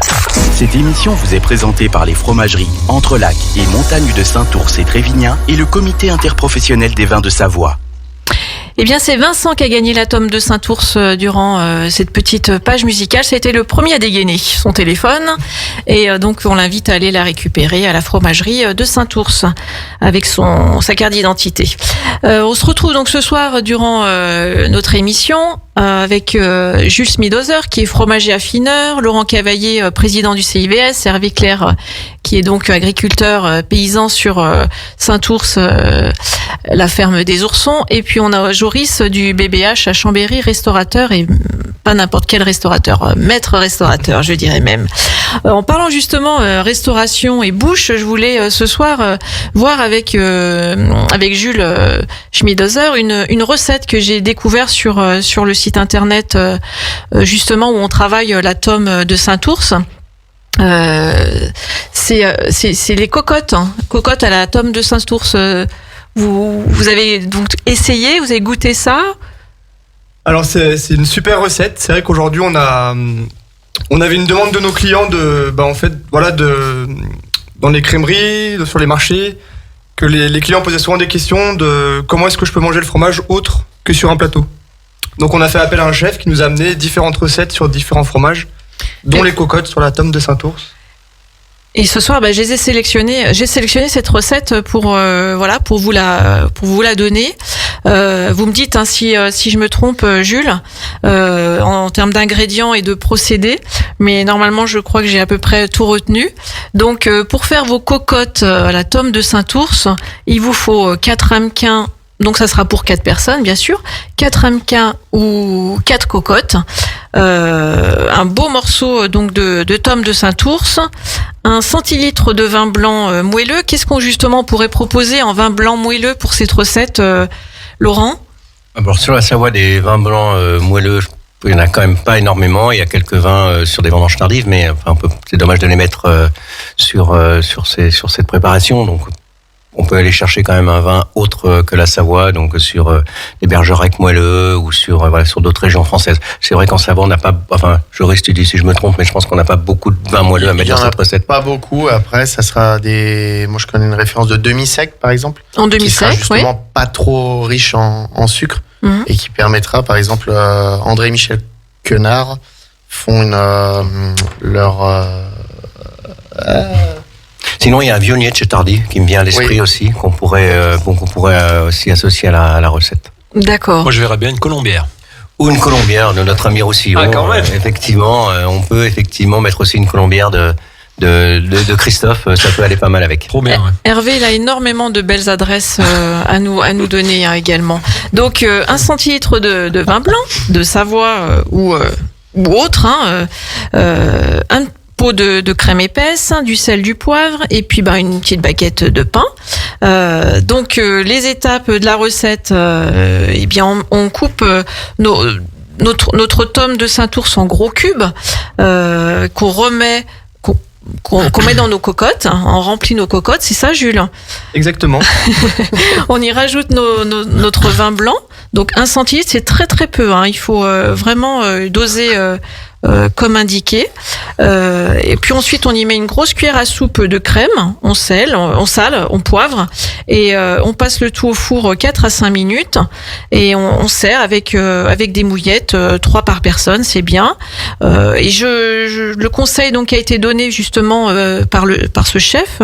Cette émission vous est présentée par les fromageries Entrelac et Montagne de Saint-Ours et Trévignan et le comité interprofessionnel des vins de Savoie. Eh bien, c'est Vincent qui a gagné la tome de Saint-Ours durant cette petite page musicale. C'était le premier à dégainer son téléphone. Et donc, on l'invite à aller la récupérer à la fromagerie de Saint-Ours avec sa carte d'identité. On se retrouve donc ce soir durant notre émission avec Jules Smidozer, qui est fromager affineur, Laurent Cavaillé, président du CIVS, Hervé Claire, qui est donc agriculteur paysan sur Saint-Ours, la ferme des Oursons, et puis on a Joris du BBH à Chambéry, restaurateur, et pas n'importe quel restaurateur, maître restaurateur, je dirais même. En parlant justement restauration et bouche, je voulais ce soir voir avec Jules Schmidozer une recette que j'ai découvert sur le site internet justement où on travaille la tome de Saint-Ours. C'est les cocottes à la tome de Saint-Ours. Vous avez donc essayé, vous avez goûté ça? Alors c'est une super recette. C'est vrai qu'aujourd'hui on avait une demande de nos clients dans les crèmeries, sur les marchés, que les clients posaient souvent des questions de comment est-ce que je peux manger le fromage autre que sur un plateau. Donc on a fait appel à un chef qui nous a amené différentes recettes sur différents fromages, dont les cocottes sur la tome de Saint-Ours. Et ce soir, j'ai sélectionné cette recette pour vous la donner. Vous me dites si je me trompe, Jules, en termes d'ingrédients et de procédés, mais normalement je crois que j'ai à peu près tout retenu. Donc pour faire vos cocottes à la tome de Saint-Ours, il vous faut 4 ramequins. Donc ça sera pour 4 personnes, bien sûr. 4 ramequins ou 4 cocottes. Un beau morceau donc de tome de Saint-Ours. 1 centilitre de vin blanc moelleux. Qu'est-ce qu'on justement pourrait proposer en vin blanc moelleux pour cette recette, Laurent? Alors sur la Savoie, des vins blancs moelleux, il n'y en a quand même pas énormément. Il y a quelques vins sur des vendanges tardives, mais c'est dommage de les mettre sur cette préparation. Donc on peut aller chercher quand même un vin autre que la Savoie, donc sur les Bergerac moelleux ou sur d'autres régions françaises. C'est vrai qu'en Savoie, on n'a pas, Joris, tu dis si je me trompe, mais je pense qu'on n'a pas beaucoup de vins moelleux à mettre dans cette recette. Pas beaucoup. Après, ça sera moi je connais une référence de demi-sec, par exemple. En demi-sec, qui sera justement pas trop riche en sucre et qui permettra, par exemple, André et Michel Quenard font Sinon, il y a un vionnier de chez Tardy qui me vient à l'esprit aussi, qu'on pourrait aussi associer à la recette. D'accord. Moi, je verrais bien une colombière. Ou une colombière de notre ami Roussillon. Ah, quand même. Effectivement, on peut effectivement mettre aussi une colombière de Christophe. Ça peut aller pas mal avec. Trop bien. Ouais. Hervé, il a énormément de belles adresses à nous donner également. Donc, 1 centilitre de vin blanc, de Savoie ou autre, un pot de crème épaisse, du sel, du poivre, et puis une petite baguette de pain. Donc les étapes de la recette, on coupe notre tome de Saint-Ours en gros cubes qu'on met dans nos cocottes, on remplit nos cocottes, c'est ça, Jules? Exactement. On y rajoute notre vin blanc. Donc 1 centilitre, c'est très très peu. Il faut vraiment doser comme indiqué. Et puis ensuite, on y met une grosse cuillère à soupe de crème, on sale, on poivre, et on passe le tout au four 4 à 5 minutes, et on sert avec des mouillettes, 3 par personne, c'est bien. Et le conseil donc qui a été donné justement par ce chef,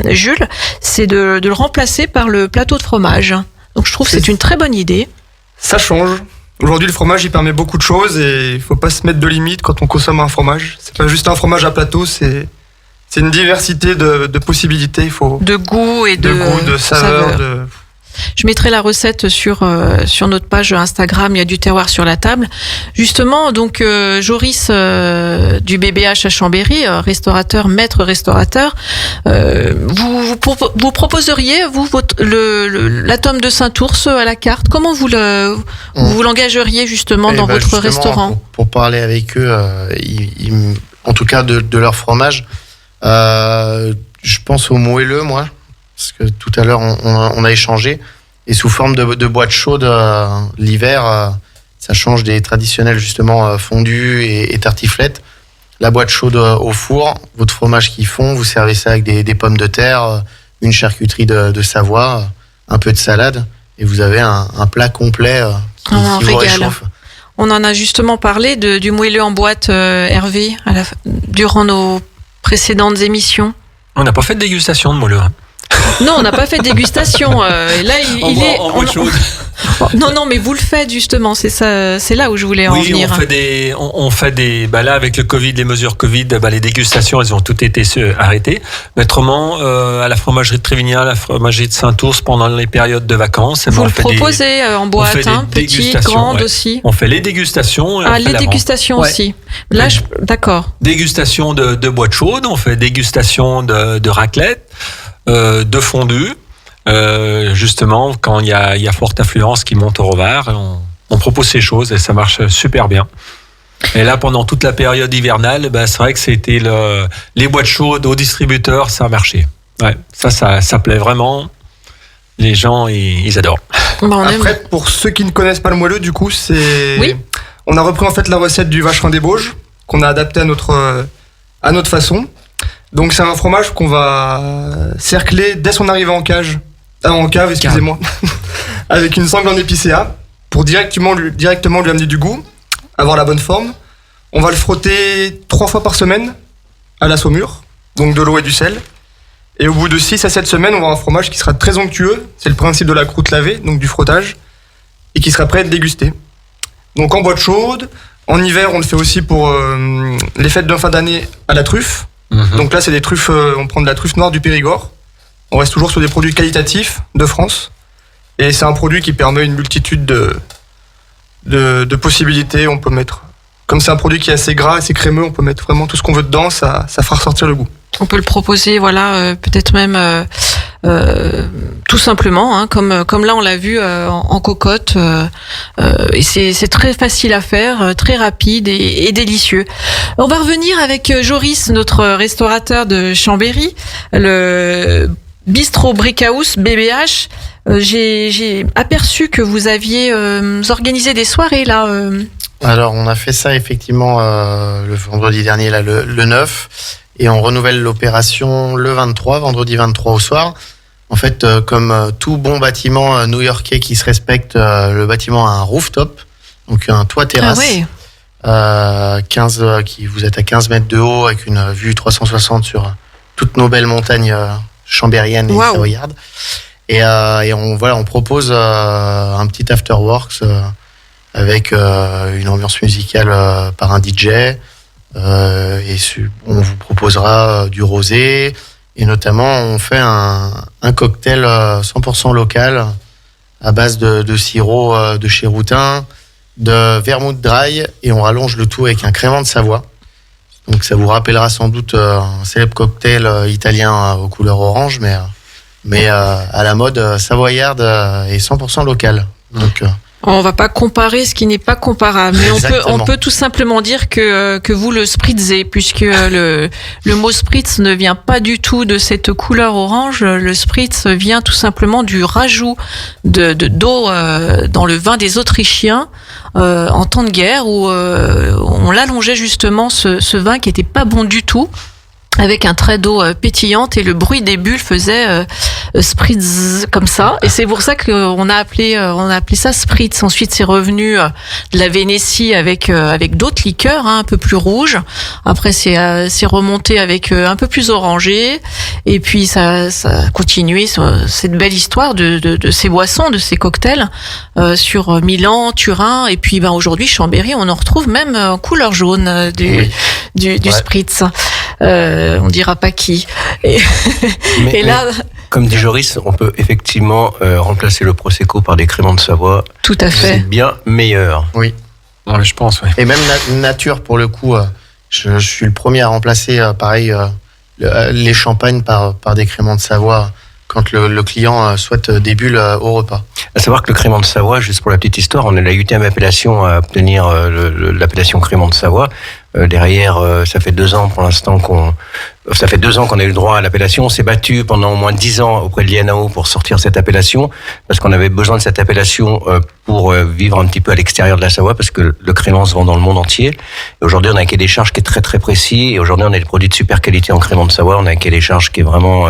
Jules, c'est de le remplacer par le plateau de fromage. Donc je trouve que c'est une très bonne idée. Ça change. Aujourd'hui, le fromage, il permet beaucoup de choses et il faut pas se mettre de limites quand on consomme un fromage. C'est pas juste un fromage à plateau, c'est une diversité de possibilités. Il faut de goût et de saveur. Je mettrai la recette sur notre page Instagram, il y a du terroir sur la table. Justement, donc Joris du BBH à Chambéry, maître restaurateur, vous proposeriez la tome de Saint-Ours à la carte. Comment vous l'engageriez justement dans votre restaurant pour parler avec eux, en tout cas de leur fromage, je pense au moelleux, moi. Parce que tout à l'heure, on a échangé. Et sous forme de boîte chaude, l'hiver, ça change des traditionnels, justement, fondus et tartiflettes. La boîte chaude au four, votre fromage qui fond, vous servez ça avec des pommes de terre, une charcuterie de Savoie, un peu de salade. Et vous avez un plat complet qui vous réchauffe. On en a justement parlé du moelleux en boîte, Hervé, durant nos précédentes émissions. On n'a pas fait de dégustation de moelleux. Non, on n'a pas fait de dégustation. Là, il est en boîte chaude. Non, mais vous le faites justement. C'est ça, c'est là où je voulais en venir. On fait des. Là, avec le Covid, les mesures Covid, les dégustations, elles ont toutes été arrêtées. Mais autrement, à la fromagerie de Trévignan, à la fromagerie de Saint-Ours, pendant les périodes de vacances, vous le proposez en boîte, petite, grande aussi. On fait les dégustations. Les dégustations aussi. Là, d'accord. Dégustation de boîte chaude. On fait dégustation de raclette. De fondu, justement, quand il y a forte affluence qui monte au Rovard, on propose ces choses et ça marche super bien. Et là, pendant toute la période hivernale, c'est vrai que c'était les boîtes chaudes aux distributeurs, ça a marché. Ouais, ça plaît vraiment. Les gens, ils adorent. Après, pour ceux qui ne connaissent pas le moelleux, du coup, on a repris en fait la recette du vacherin des Bauges qu'on a adapté à notre façon. Donc c'est un fromage qu'on va cercler dès son arrivée en cave, excusez-moi, avec une sangle en épicéa pour directement lui amener du goût, avoir la bonne forme. On va le frotter 3 fois par semaine à la saumure, donc de l'eau et du sel. Et au bout de 6 à 7 semaines, on va avoir un fromage qui sera très onctueux, c'est le principe de la croûte lavée, donc du frottage, et qui sera prêt à être dégusté. Donc en boîte chaude, en hiver on le fait aussi pour les fêtes de fin d'année à la truffe. Donc là, c'est des truffes, on prend de la truffe noire du Périgord. On reste toujours sur des produits qualitatifs de France. Et c'est un produit qui permet une multitude de possibilités. On peut mettre, comme c'est un produit qui est assez gras, assez crémeux, on peut mettre vraiment tout ce qu'on veut dedans, ça fera ressortir le goût. On peut le proposer, peut-être même tout simplement, comme là on l'a vu en cocotte. Et c'est très facile à faire, très rapide et délicieux. On va revenir avec Joris, notre restaurateur de Chambéry, le bistrot Brickhouse BBH. J'ai aperçu que vous aviez organisé des soirées là. Alors on a fait ça effectivement le vendredi dernier, là, le 9. Et on renouvelle l'opération le 23, vendredi 23 au soir. En fait, comme tout bon bâtiment new-yorkais qui se respecte, le bâtiment a un rooftop, donc un toit terrasse. Ah ouais. Vous êtes à 15 mètres de haut avec une vue 360 sur toutes nos belles montagnes chambériennes et savoyardes. Et on propose un petit afterworks avec une ambiance musicale par un DJ. Et on vous proposera du rosé et notamment on fait un cocktail 100% local à base de sirop de chèroutin, de vermouth dry et on rallonge le tout avec un crément de Savoie. Donc ça vous rappellera sans doute un célèbre cocktail italien aux couleurs orange mais à la mode savoyarde et 100% local. Donc On va pas comparer ce qui n'est pas comparable, mais Exactement. on peut tout simplement dire que vous le spritzez, puisque le mot spritz ne vient pas du tout de cette couleur orange. Le spritz vient tout simplement du rajout d'eau dans le vin des Autrichiens en temps de guerre, où on l'allongeait justement ce vin qui était pas bon du tout, avec un trait d'eau pétillante, et le bruit des bulles faisait spritz comme ça, et c'est pour ça qu'on a appelé ça spritz. Ensuite, c'est revenu de la Vénétie avec d'autres liqueurs un peu plus rouges. Après, c'est remonté avec un peu plus orangé, et puis ça a continué cette belle histoire de ces boissons, de ces cocktails sur Milan, Turin, et puis aujourd'hui Chambéry, on en retrouve même en couleur jaune du spritz. On dira pas qui. Et là, comme dit Joris, on peut effectivement remplacer le Prosecco par des créments de Savoie. Tout à fait. C'est bien meilleur. Oui. Ouais, je pense, oui. Et même nature, pour le coup, je suis le premier à remplacer, pareil, les champagnes par des créments de Savoie quand le client souhaite des bulles au repas. À savoir que le crément de Savoie, juste pour la petite histoire, on est la 8e appellation à obtenir l'appellation crément de Savoie. Derrière, ça fait 2 ans pour l'instant qu'on a eu le droit à l'appellation. On s'est battu pendant au moins 10 ans auprès de l'INAO pour sortir cette appellation, parce qu'on avait besoin de cette appellation pour vivre un petit peu à l'extérieur de la Savoie, parce que le crément se vend dans le monde entier. Et aujourd'hui, on a un cahier des charges qui est très très précis, et aujourd'hui, on a des produits de super qualité en crément de Savoie. On a un cahier des charges qui est vraiment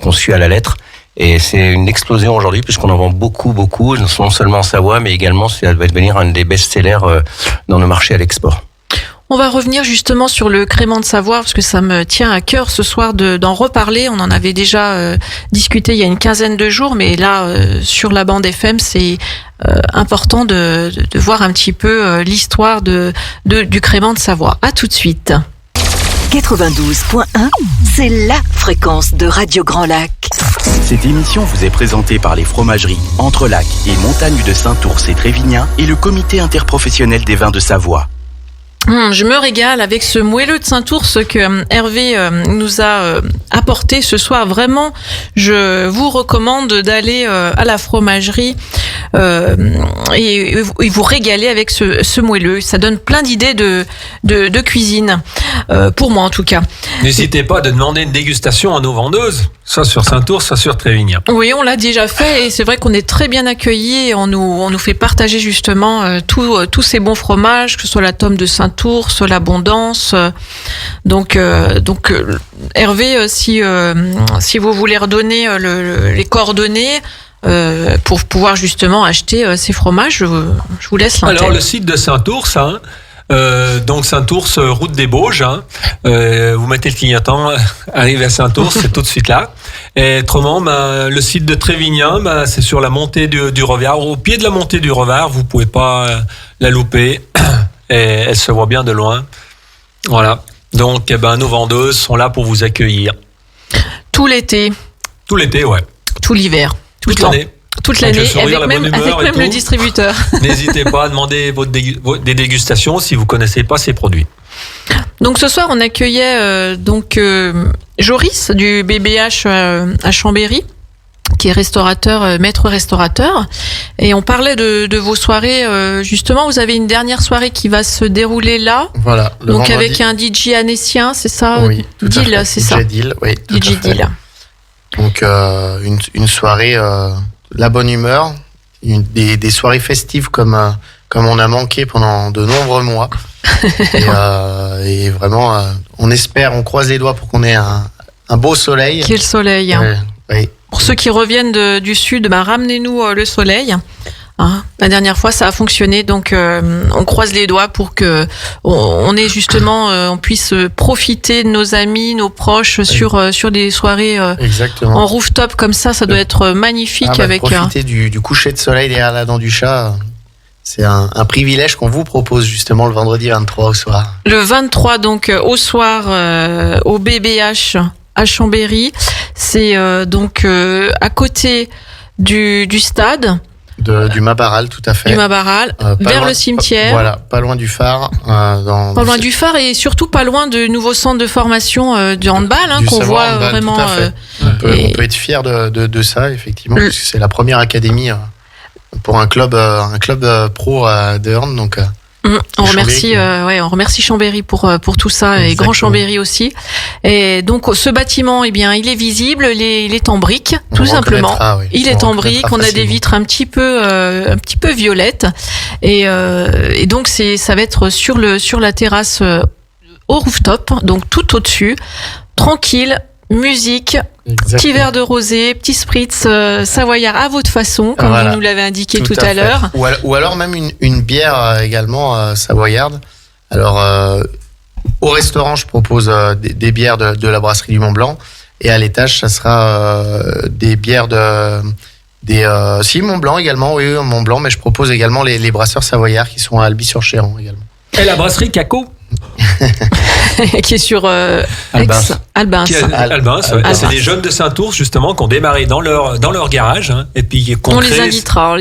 conçu à la lettre. Et c'est une explosion aujourd'hui, puisqu'on en vend beaucoup, non seulement en Savoie, mais également ça va devenir un des best-sellers dans nos marchés à l'export. on va revenir justement sur le crément de Savoie, parce que ça me tient à cœur ce soir d'en reparler. On en avait déjà discuté il y a une quinzaine de jours, mais là, sur la bande FM, c'est important de voir un petit peu l'histoire du crément de Savoie. À tout de suite. 92.1, c'est la fréquence de Radio Grand Lac. Cette émission vous est présentée par les fromageries Entrelac et Montagne de Saint-Ours et Trévignan et le comité interprofessionnel des vins de Savoie. Je me régale avec ce moelleux de Saint-Ours que Hervé nous a apporté ce soir. Vraiment, je vous recommande d'aller à la fromagerie et vous régaler avec ce moelleux. Ça donne plein d'idées de cuisine, pour moi en tout cas. N'hésitez pas à demander une dégustation à nos vendeuses, soit sur Saint-Ours, soit sur Trévignan. Oui, on l'a déjà fait et c'est vrai qu'on est très bien accueillis et on nous fait partager justement tous ces bons fromages, que ce soit la tome de Saint-Ours, l'abondance. Donc Hervé, si vous voulez redonner les coordonnées pour pouvoir justement acheter ces fromages, je vous laisse l'antenne. Alors le site de Saint-Ours, donc Saint-Ours, route des Bauges, vous mettez le clignotant, arrivez à Saint-Ours, c'est tout de suite là. Et autrement, le site de Trévignan, c'est sur la montée du Revard, au pied de la montée du Revard, vous pouvez pas la louper. Et elle se voit bien de loin. Voilà. Donc, nos vendeuses sont là pour vous accueillir. Tout l'été. Tout l'été, ouais. Tout l'hiver. Toute l'année. Toute l'année, avec même le distributeur. N'hésitez pas à demander des dégustations si vous connaissez pas ces produits. Donc ce soir, on accueillait Joris du BBH à Chambéry, qui est restaurateur, maître restaurateur. Et on parlait de vos soirées. Justement, vous avez une dernière soirée qui va se dérouler là. Voilà. Donc avec un DJ annécien, c'est ça? Oui, tout Deal, à fait. c'est ça? DJ Deal, oui. Tout DJ à fait. Deal. Donc une soirée, la bonne humeur, des soirées festives comme on a manqué pendant de nombreux mois. Et vraiment, on croise les doigts pour qu'on ait un beau soleil. Quel soleil! Oui. Pour ceux qui reviennent du sud, ramenez-nous le soleil. La dernière fois, ça a fonctionné, donc on croise les doigts pour que on ait justement, on puisse profiter de nos amis, nos proches sur des soirées en rooftop comme ça. Ça doit être magnifique profiter du coucher de soleil derrière la dent du chat. C'est un privilège qu'on vous propose justement le vendredi 23 au soir. Le 23 donc au soir au BBH à Chambéry. C'est donc à côté du stade. Du Mabaral, tout à fait. Du Mabaral, vers le cimetière. Voilà, pas loin du phare. Pas loin du phare et surtout pas loin du nouveau centre de formation du handball, qu'on voit handball, vraiment. On peut être fier de ça, effectivement, parce que c'est la première académie pour un club pro de hand. Donc on remercie Chambéry pour tout ça. Exactement. Et Grand Chambéry aussi. Et donc ce bâtiment, il est visible, il est en briques, tout simplement. Oui. Il est en briques, on a des vitres un petit peu violettes, et donc ça va être sur la terrasse au rooftop, donc tout au-dessus, tranquille, musique. Exactement. Petit verre de rosé, petit spritz savoyard à votre façon, comme Voilà. vous nous l'avez indiqué tout à à fait. l'heure. Ou alors même une bière également savoyarde. Alors au restaurant, je propose des bières de la brasserie du Mont Blanc, et à l'étage, ça sera des bières Mont Blanc également, oui, Mont Blanc, mais je propose également les brasseurs savoyards qui sont à Albi-sur-Chéran également. Et la brasserie Caco Qui est sur Albins. Albins. Albins, ouais. Albins. C'est les jeunes de Saint-Ours justement qui ont démarré dans leur garage, hein, et puis On les invitera.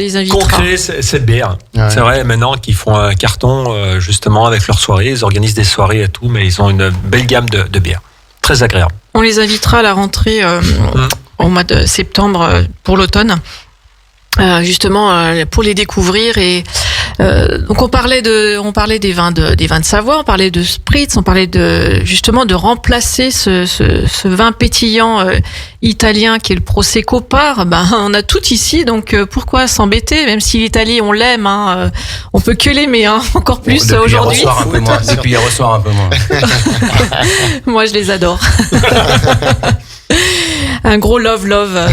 créé cette bière. Ouais. C'est vrai, maintenant qu'ils font un carton justement avec leurs soirées, ils organisent des soirées et tout, mais ils ont une belle gamme de bières. Très agréable. On les invitera à la rentrée au mois de septembre pour l'automne. Justement pour les découvrir, et donc on parlait des vins de Savoie, on parlait de spritz, on parlait justement de remplacer ce vin pétillant italien qui est le Prosecco par. On a tout ici, donc pourquoi s'embêter, même si l'Italie on l'aime, on peut que l'aimer, encore plus Depuis aujourd'hui. hier soir, un peu moins. Depuis hier soir, un peu moins. Moi je les adore. Un gros love,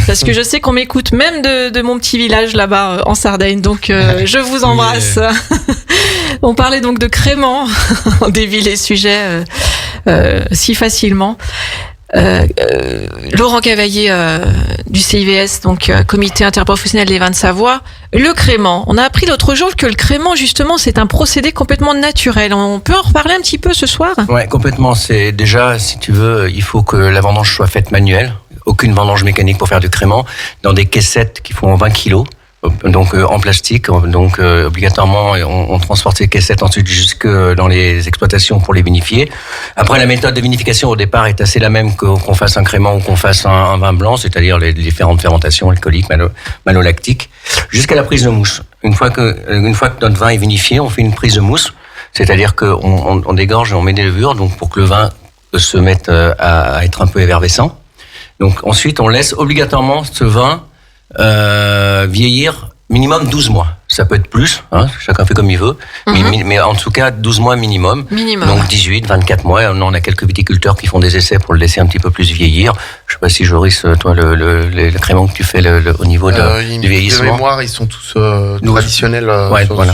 parce que je sais qu'on m'écoute même de mon petit village là-bas en Sardaigne, donc je vous embrasse. On parlait donc de crémant, on dévie les sujets si facilement. Laurent Cavaillé du CIVS, donc Comité interprofessionnel des vins de Savoie. Le crémant, on a appris l'autre jour que le crémant justement c'est un procédé complètement naturel. On peut en reparler un petit peu ce soir? Ouais, complètement. C'est déjà, si tu veux, il faut que la vendange soit faite manuelle. Aucune vendange mécanique pour faire du crémant. Dans des caissettes qui font 20 kilos. Donc en plastique, donc obligatoirement on transporte ces caissettes ensuite jusque dans les exploitations pour les vinifier. Après, la méthode de vinification au départ est assez la même qu'on fasse un crémant ou qu'on fasse un vin blanc, c'est-à-dire les différentes fermentations alcooliques, malolactiques, jusqu'à la prise de mousse. Une fois que notre vin est vinifié, on fait une prise de mousse, c'est-à-dire qu'on dégorge et on met des levures, donc pour que le vin se mette à être un peu effervescent. Donc ensuite, on laisse obligatoirement ce vin vieillir minimum 12 mois. Ça peut être plus, chacun fait comme il veut, mais en tout cas 12 mois minimum. Donc 18, 24 mois. On a quelques viticulteurs qui font des essais pour le laisser un petit peu plus vieillir. Je sais pas si Joris, toi, le crémant que tu fais au niveau du vieillissement. De mémoire, ils sont tous traditionnels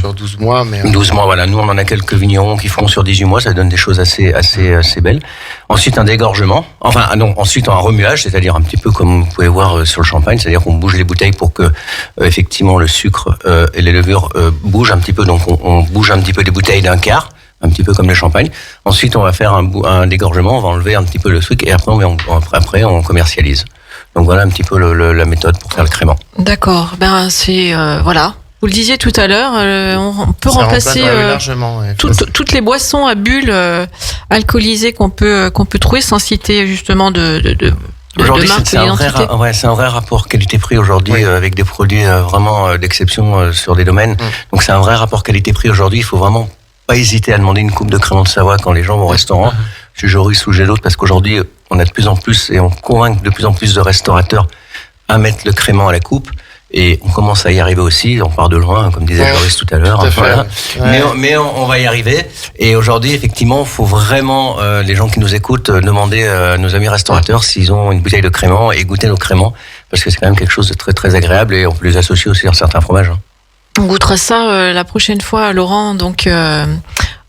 sur 12 mois. Mais 12 mois, voilà. Nous, on en a quelques vignerons qui font sur 18 mois. Ça donne des choses assez belles. Ensuite, un dégorgement. Ensuite, un remuage, c'est-à-dire un petit peu comme vous pouvez voir sur le champagne. C'est-à-dire qu'on bouge les bouteilles pour que, effectivement, le sucre et les levures bougent un petit peu. Donc, on bouge un petit peu les bouteilles d'un quart, un petit peu comme le champagne. Ensuite, on va faire un dégorgement. On va enlever un petit peu le sucre et après, on commercialise. Donc, voilà un petit peu la méthode pour faire le crémant. D'accord. Voilà. Vous le disiez tout à l'heure, on peut remplacer toutes les boissons à bulles alcoolisées qu'on peut trouver, sans citer justement Aujourd'hui, de marque c'est un vrai rapport qualité-prix aujourd'hui, Oui. avec des produits vraiment d'exception sur des domaines. Donc c'est un vrai rapport qualité-prix aujourd'hui. Il faut vraiment pas hésiter à demander une coupe de crémant de Savoie quand les gens vont au restaurant. Chez Joris ou chez d'autres, parce qu'aujourd'hui on a de plus en plus et on convainc de plus en plus de restaurateurs à mettre le crémant à la coupe. Et on commence à y arriver aussi, on part de loin, comme disait Joris tout à l'heure. Tout à fait. Voilà. Ouais. Mais on va y arriver. Et aujourd'hui, effectivement, il faut vraiment, les gens qui nous écoutent, demander à nos amis restaurateurs s'ils ont une bouteille de crémant et goûter nos créments, parce que c'est quand même quelque chose de très très agréable et on peut les associer aussi à certains fromages. On goûtera ça la prochaine fois, Laurent, donc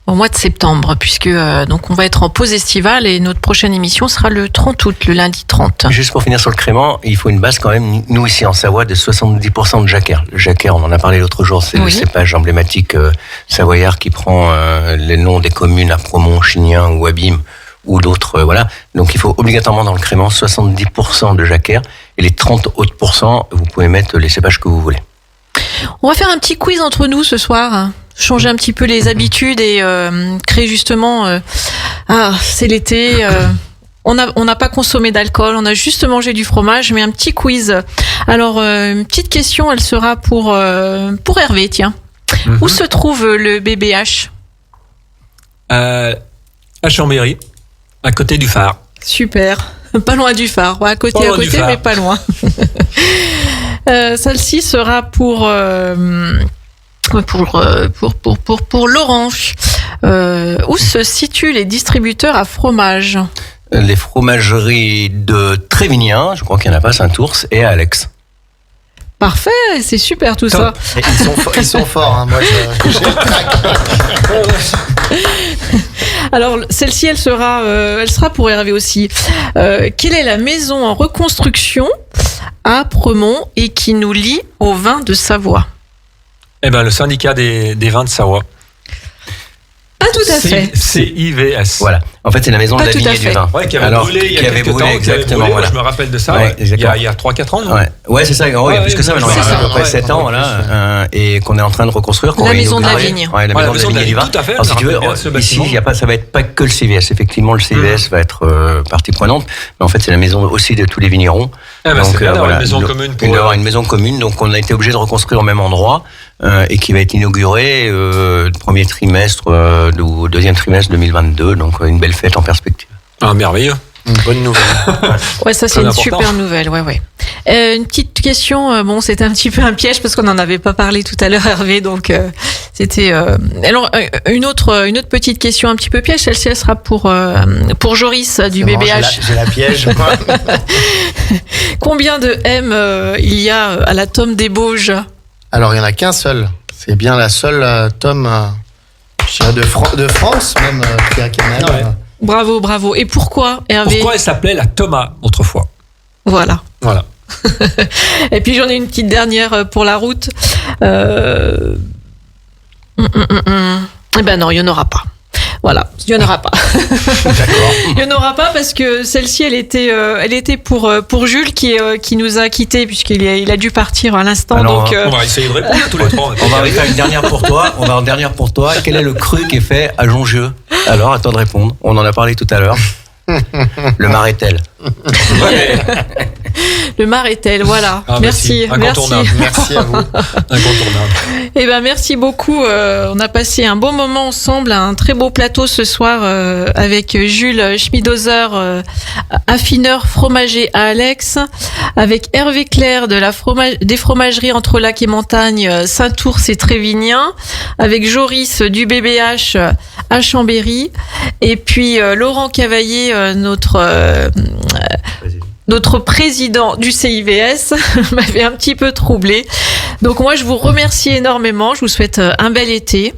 au mois de septembre, puisque donc on va être en pause estivale et notre prochaine émission sera le 30 août, le lundi 30. Juste pour finir sur le crémant, il faut une base quand même, nous ici en Savoie, de 70% de jacquère. Le jacquère, on en a parlé l'autre jour, c'est le cépage emblématique savoyard qui prend les noms des communes à Promont, Chignin ou Abîme ou d'autres, voilà. Donc il faut obligatoirement dans le crémant 70% de jacquère et les 30 autres %, vous pouvez mettre les cépages que vous voulez. On va faire un petit quiz entre nous ce soir, changer un petit peu les habitudes et créer justement c'est l'été, On n'a pas consommé d'alcool, on a juste mangé du fromage, mais un petit quiz. Alors, une petite question, elle sera pour Hervé, tiens. Où se trouve le BBH ? À Chambéry, à côté du phare. Super. Pas loin du phare. Ouais, à côté, mais pas loin. Celle-ci sera pour Laurent. Où se situent les distributeurs à fromage ? Les fromageries de Trévignien, je crois qu'il y en a pas, Saint-Ours, et à Alex. Parfait, c'est super tout ça. Et ils sont forts, hein. Moi j'ai le trac. Alors celle-ci, elle sera pour Hervé aussi. Quelle est la maison en reconstruction à Apremont et qui nous lie au vin de Savoie ? Eh ben, le syndicat des vins de Savoie. Pas tout à fait. CIVS. Voilà. En fait, c'est la maison Pas de la tout à vigne et fait. du vin. Ouais, qui avait brûlé il y a quelques temps. Exactement. Voilà. Je me rappelle de ça. Ouais, il y a 3-4 ans, non ? Ouais, c'est ça. Oh, il y a plus que ça maintenant. Il y a à peu près 7 ans, voilà, et qu'on est en train de reconstruire. La maison de la vigne. Ouais, la maison de la vigne et du vin. Tout à fait. Alors, si tu veux, ici, ça va être pas que le CIVS. Effectivement, le CIVS va être partie prenante, mais en fait, c'est la maison aussi de tous les vignerons. Donc, voilà, une maison commune. Une maison commune. Donc, on a été obligé de reconstruire au même endroit. Et qui va être inauguré premier trimestre ou deuxième trimestre 2022, donc une belle fête en perspective. Ah, merveilleux. Une bonne nouvelle. Ouais, ça c'est une super nouvelle, ouais. Une petite question, bon, c'était un petit peu un piège parce qu'on n'en avait pas parlé tout à l'heure, Hervé, donc c'était. Alors une autre petite question un petit peu piège, celle-ci elle sera pour Joris du BBH. J'ai la piège. Combien de M il y a à la tome des Bauges ? Alors, il n'y en a qu'un seul. C'est bien la seule tome de France, même, qui a Canal. Ouais. Bravo. Et pourquoi, Hervé ? Pourquoi elle s'appelait la Thomas autrefois ? Voilà. Et puis, j'en ai une petite dernière pour la route. Eh ben non, il n'y en aura pas. Voilà, il n'y en aura pas. D'accord. Il n'y en aura pas parce que celle-ci, elle était pour Jules qui nous a quittés puisqu'il a dû partir à l'instant. Alors, donc, on va essayer de répondre tous les trois. On va en faire une dernière pour toi. Quel est le cru qui est fait à Jongieux ? Alors, attends de répondre. On en a parlé tout à l'heure. Le Marétel. Le Marétel, voilà. Merci. Incontournable. Merci à vous. Incontournable. Eh ben, merci beaucoup. On a passé un bon moment ensemble, un très beau plateau ce soir avec Jules Schmidhauser, affineur fromager à Alex, avec Hervé Clair de des fromageries Entre Lac et Montagne, Saint-Ours et Trévignien, avec Joris du BBH à Chambéry, et puis Laurent Cavaillé, notre président du CIVS m'avait un petit peu troublé. Donc moi, je vous remercie énormément. Je vous souhaite un bel été.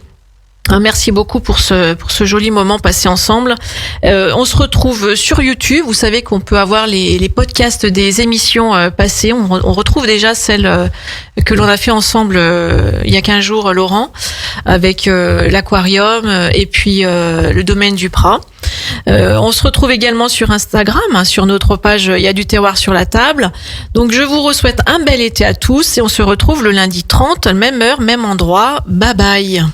Merci beaucoup pour ce joli moment passé ensemble. On se retrouve sur YouTube. Vous savez qu'on peut avoir les podcasts des émissions passées. On retrouve déjà celle que l'on a fait ensemble il y a 15 jours, Laurent, avec l'aquarium et puis le domaine du Prat. On se retrouve également sur Instagram, sur notre page Il y a du terroir sur la table. Donc je vous souhaite un bel été à tous et on se retrouve le lundi 30, même heure, même endroit. Bye bye.